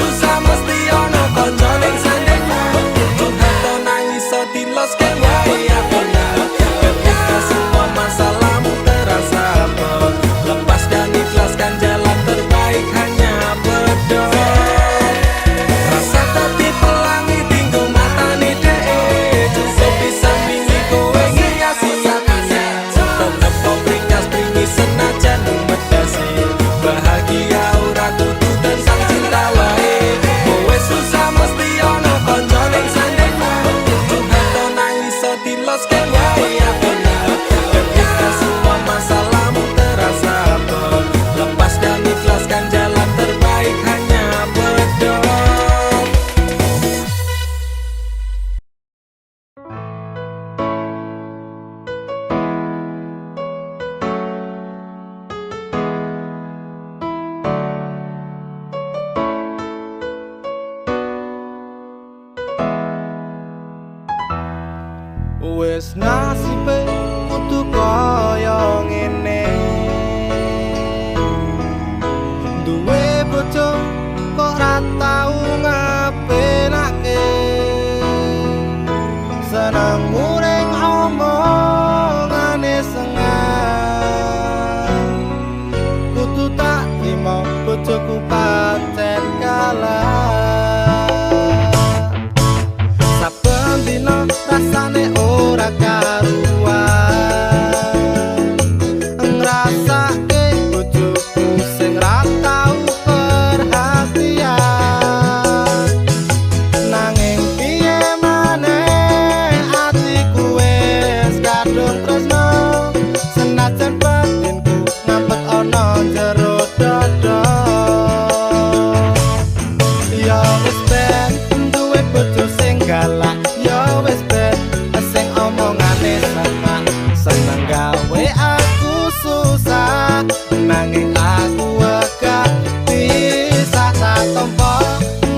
susah mesti ono konco ning sandingmu. Curhat nangis so diloske wae apena. Ketika semua masalahmu terasa berat, lepas dan ikhlaskan jalan terbaik hanya berdoa. Rasa tadi pelangi tinggu matane dhek, cukup bisa bingi kowe ngiasi atine. Tetep kok bringas-bringi senajan medasi, bahagia ora kudu tentang cinta wae. Kowe susah mesti ono konco ning sandingmu. Curhat nangis so diloske wae apena. Ketika semua masalahmu terasa berat, lepas dan ikhlaskan jalan terbaik hanya berdoa. Wes nasibe kudu kaya ngene, duwe bojo kok ra tau ngapenake, seneng muring omongane sengang, kudu tak trimo bojoku pancen kalah. Saben dina rasane ora karuan, ngrasake bojoku sing ra tau perhatian. Nanging piye maneh atiku wis kadung tresno, senajan batinku ngampet ana jero dada. Ya wis ben duwe bojo sing galak, ya wis ben sing omongane sama, seneng gawe aku susah, nanging aku wegah bisa tak tompo,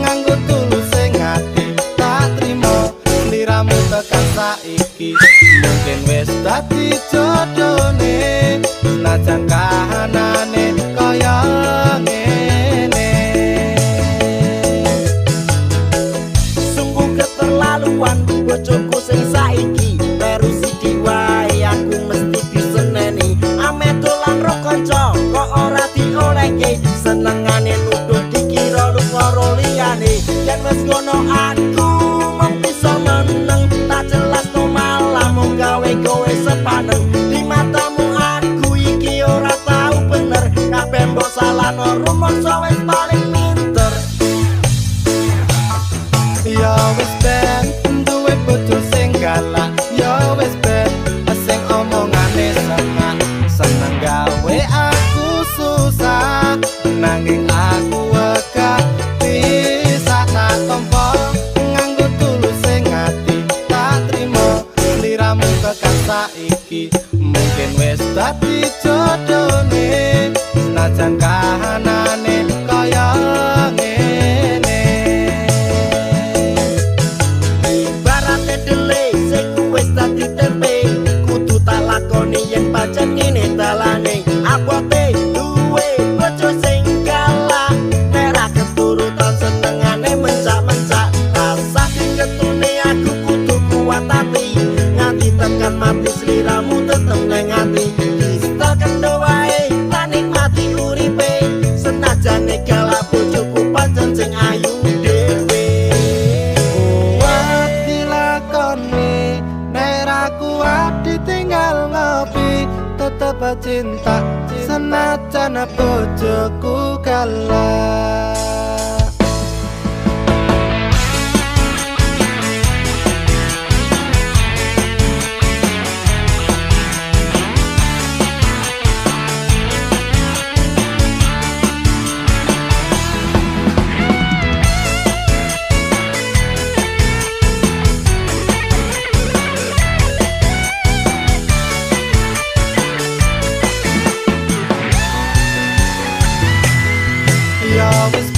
nganggo tulus sing ati tak trimo. Liramu tekan saiki mungkin wis dadi jodone, senajan kahanane kaya ngene. Sungguh keterlaluan bojoku sing saiki, terus sithik wae aku mesti diseneni. Ame dolan ro kanca kok ora diolehke, senengane nuduh dikira lu karo liyane. Yen wis ngono aku mung bisa meneng, tak jelas no malah mung gawe kowe sepaneng. Di matamu aku iki ora tau bener, kabeh mbok salahno rumangsa wis paling pinter. Ya wis ben duwe bojo sing galak, ya wis ben sing omongane sama, seneng gawe aku susah, nanging aku wegah bisa tak tompo, nganggo tulus sing ati tak trimo. Liramu tekan saiki mungkin wis dadi jodone, senajan kahanane kaya ngene. Ibarate dele sing wis dadi tempe, kudu tak lakoni yen pancen ngene dalane. Abote duwe bojo sing galak, nek ra keturutan senengane mencak-mencak. Rasa ketune aku kudu kuat ati, nganti tekan mati sliramu tetep nang ati. Bisa kendo wae tak nikmati uripe, senajan galak bojoku pancen sing ayu dhewe. Kuat dilakoni nek ra kuat ditinggal ngopi, tetep cinta senajan bojoku galak. Ya wis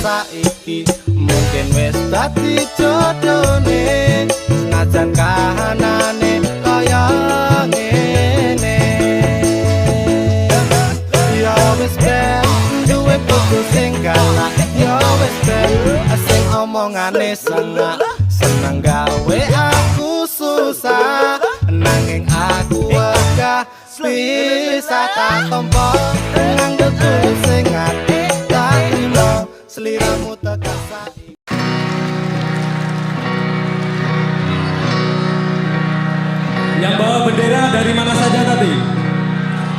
saiki mungkin wis dadi jodone senajan kahanane kaya ngene. Ya wis ben duwe buku sing galak, ya wis ben sing omongane sengak, seneng gawe aku susah nanging aku wegah bisa tak tompo nganggo tulus sing ati tak trimo sliramu tekan saiki. Yang bawa bendera dari mana saja tadi?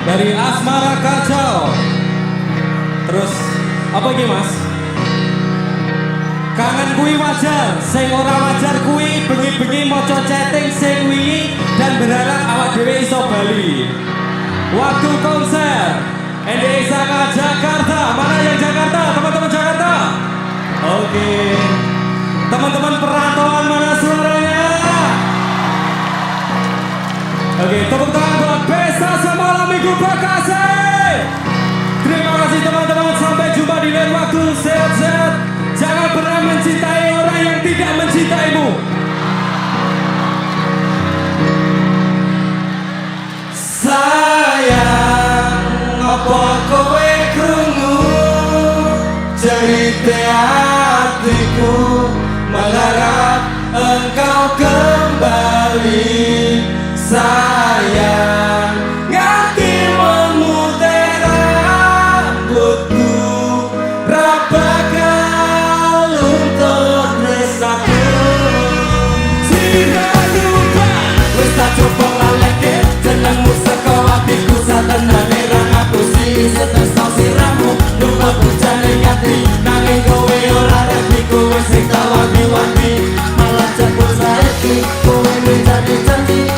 Dari Asmara Kacau. Terus apa lagi mas? Kangen kui wajar, sing ora wajar kui bengi-bengi moco chatting sing wingi dan berharap awak dhewe iso bali. Waktu konser Endesa Jakarta. Mana yang Jakarta? Teman-teman Jakarta. Oke. Teman-teman perantauan mana suaranya? Oke, tepuk tangan buat Pesta Semalam Minggu Bekasi. Terima kasih teman-teman, sampai jumpa di lain waktu. Sehat-sehat. Jangan pernah mencintai orang yang tidak mencintaimu. Sayang, apa kowe krungu cerita hatiku, mengharap engkau kembali. Sayang, nganti memutih rambutku, rapakal untuk resaku. Tidak lupa, wis tak coba laleke jenengmu saka atiku, satenane ra ngapusi setesno siramu, lupa bujane ngati nanging kowe ora retiku, wis sing tak wanti-wanti malah jebul saiki kowe menjadi janji.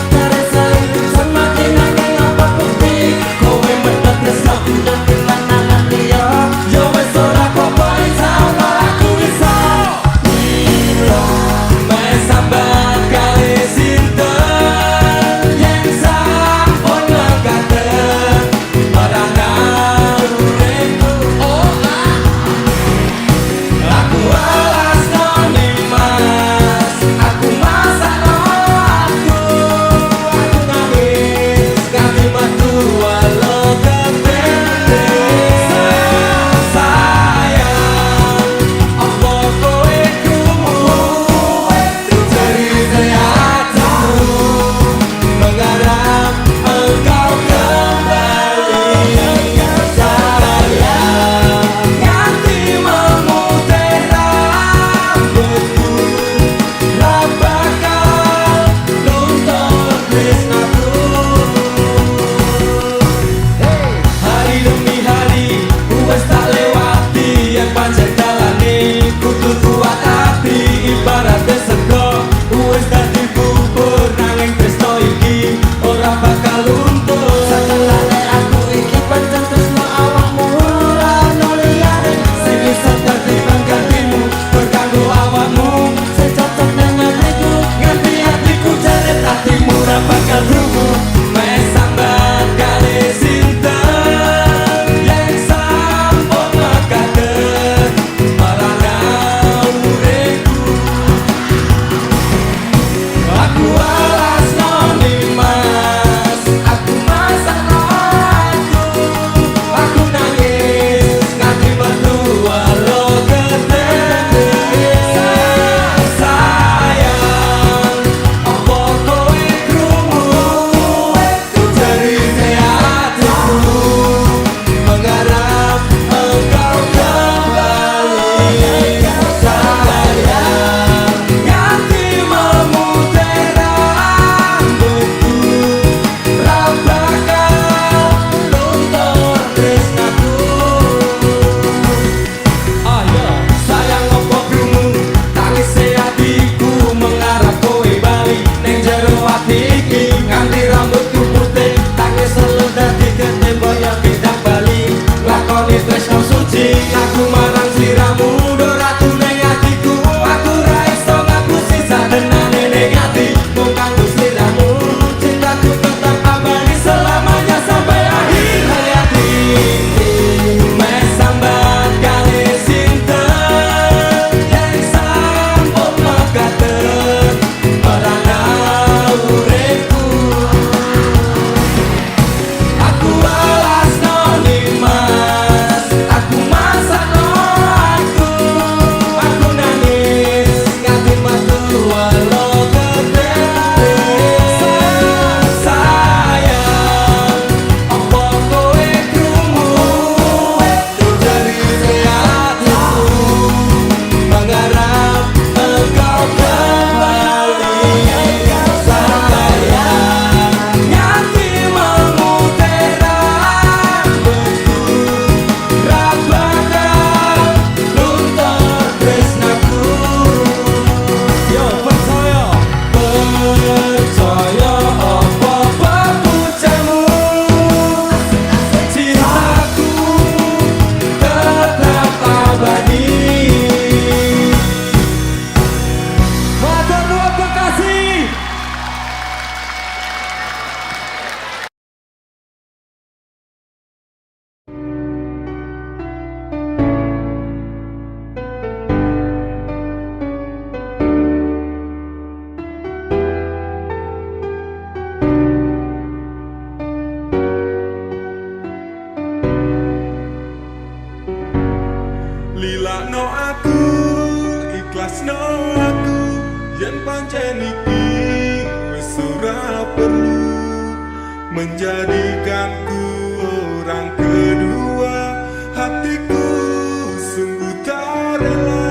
lilakno aku, ikhlasno aku, yen pancen iki wis ora perlu menjadikanku orang kedua. Hatiku sungguh tak rela.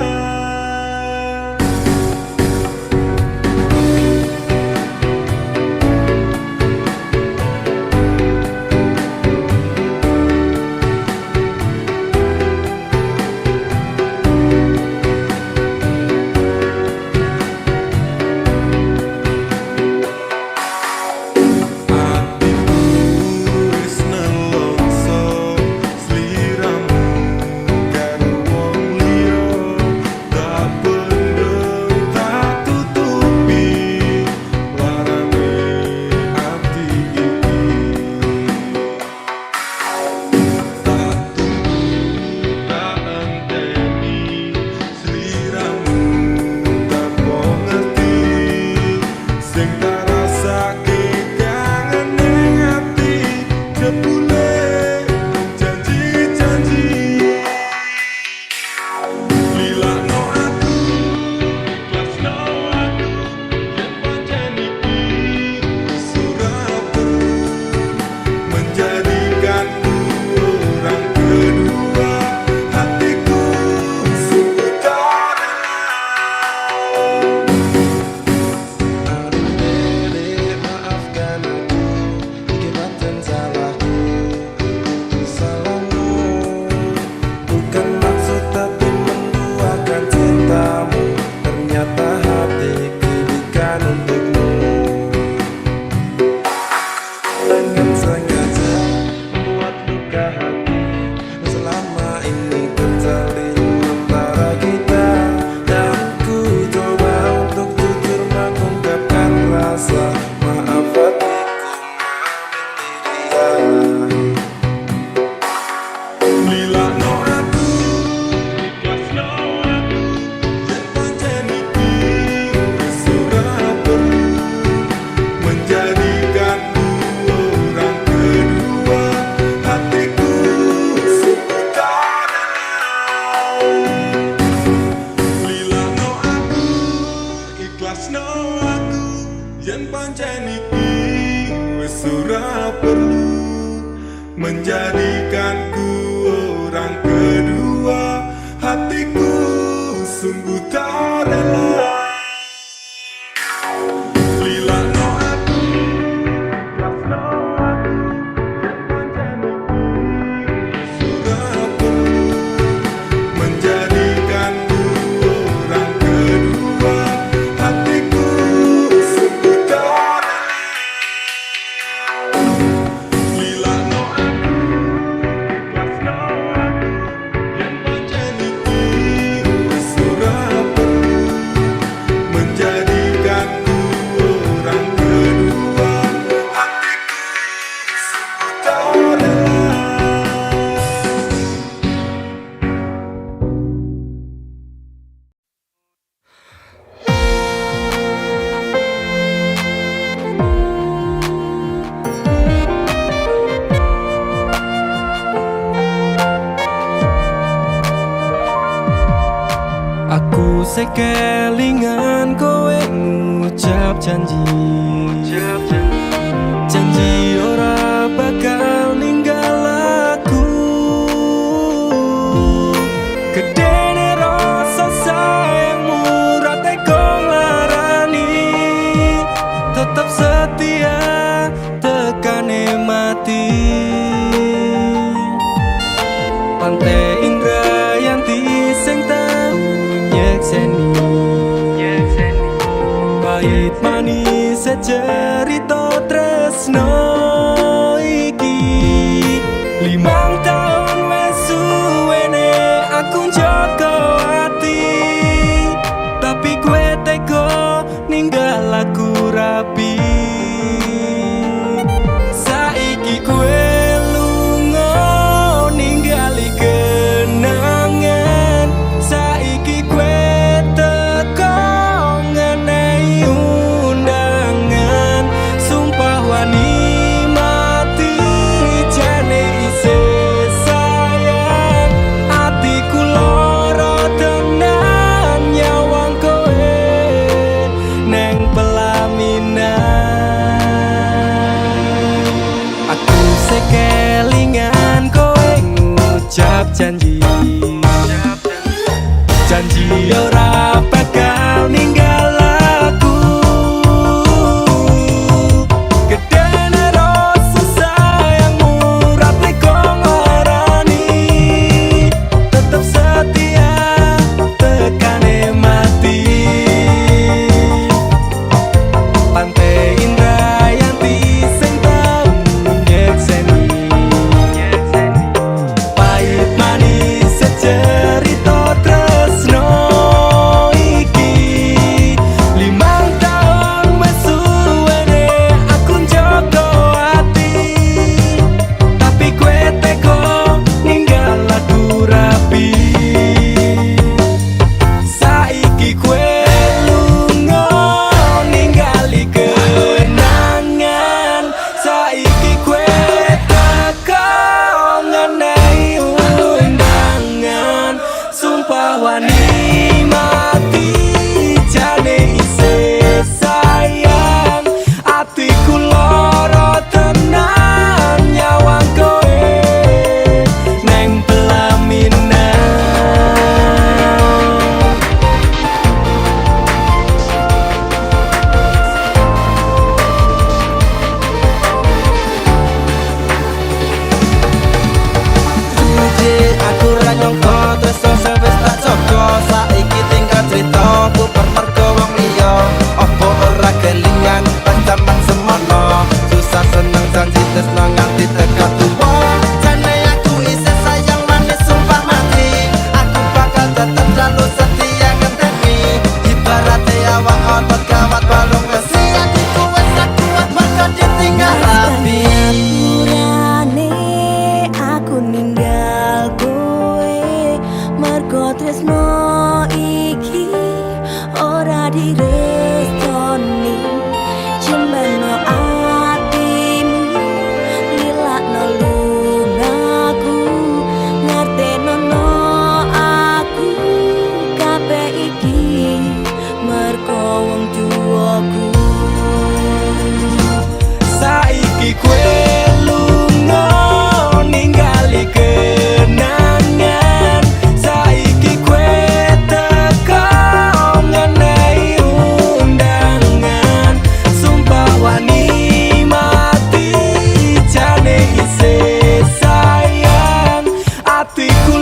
Menjadikanku orang kedua, hatiku sungguh tak rela. Lilakno aku, ikhlasno aku, yen pancen iki sudah perlu menjadikanku orang kedua, hatiku sungguh tak rela. Lilakno Aku sekelingan kowe ngucap janji Janji ora bakal ninggal aku. Gedene rasa sayangmu ra tega nglarani, tetep setia tekane mati. Pantai Indrayanti sing tau nyekseni pahit manis secerita tresno iki. 5 tahun wes suwene aku njaga ati, tapi kowe tega ninggal aku rapi. Saiki kowe janji janji ora bakal ninggal aku gedene rasa sayangmu rapi kong ngarani tetep setia tekane mati Pantai Indrayanti sing tau nyekseni pahit manis secerita tresno iki 5 tahun wes suwene aku njogo ati tapi kowe teko ninggal aku rapi saiki kowe lunga ningali kenangan saiki kowe teko ngenehi undangan sumpah wani mati jane isih sayang atiku lara tenan nyawang kowe neng pelaminan Aku ra nyangka tresno sing wis tak jaga saiki tinggal critaku permergo wong liya apa ora kelingan panjaman semono susah seneng janji tresno nganti tekan tuwa jane aku isih sayang manis sumpah mati aku bakal tetep selalu setia ngenteni ibarate awak otot gawat balung besi hatiku wis ra kuat maka ditinggal rapi Apurane aku ninggal kowe mergo tresno iki ora direstoni jembano atimu lilakno lungaku ngertenono aku kabeh iki mergo wong tuaku saiki kowe lunga ningali kenangan saiki kowe teko ngenehi undangan sumpah wani mati jane isih sayang atiku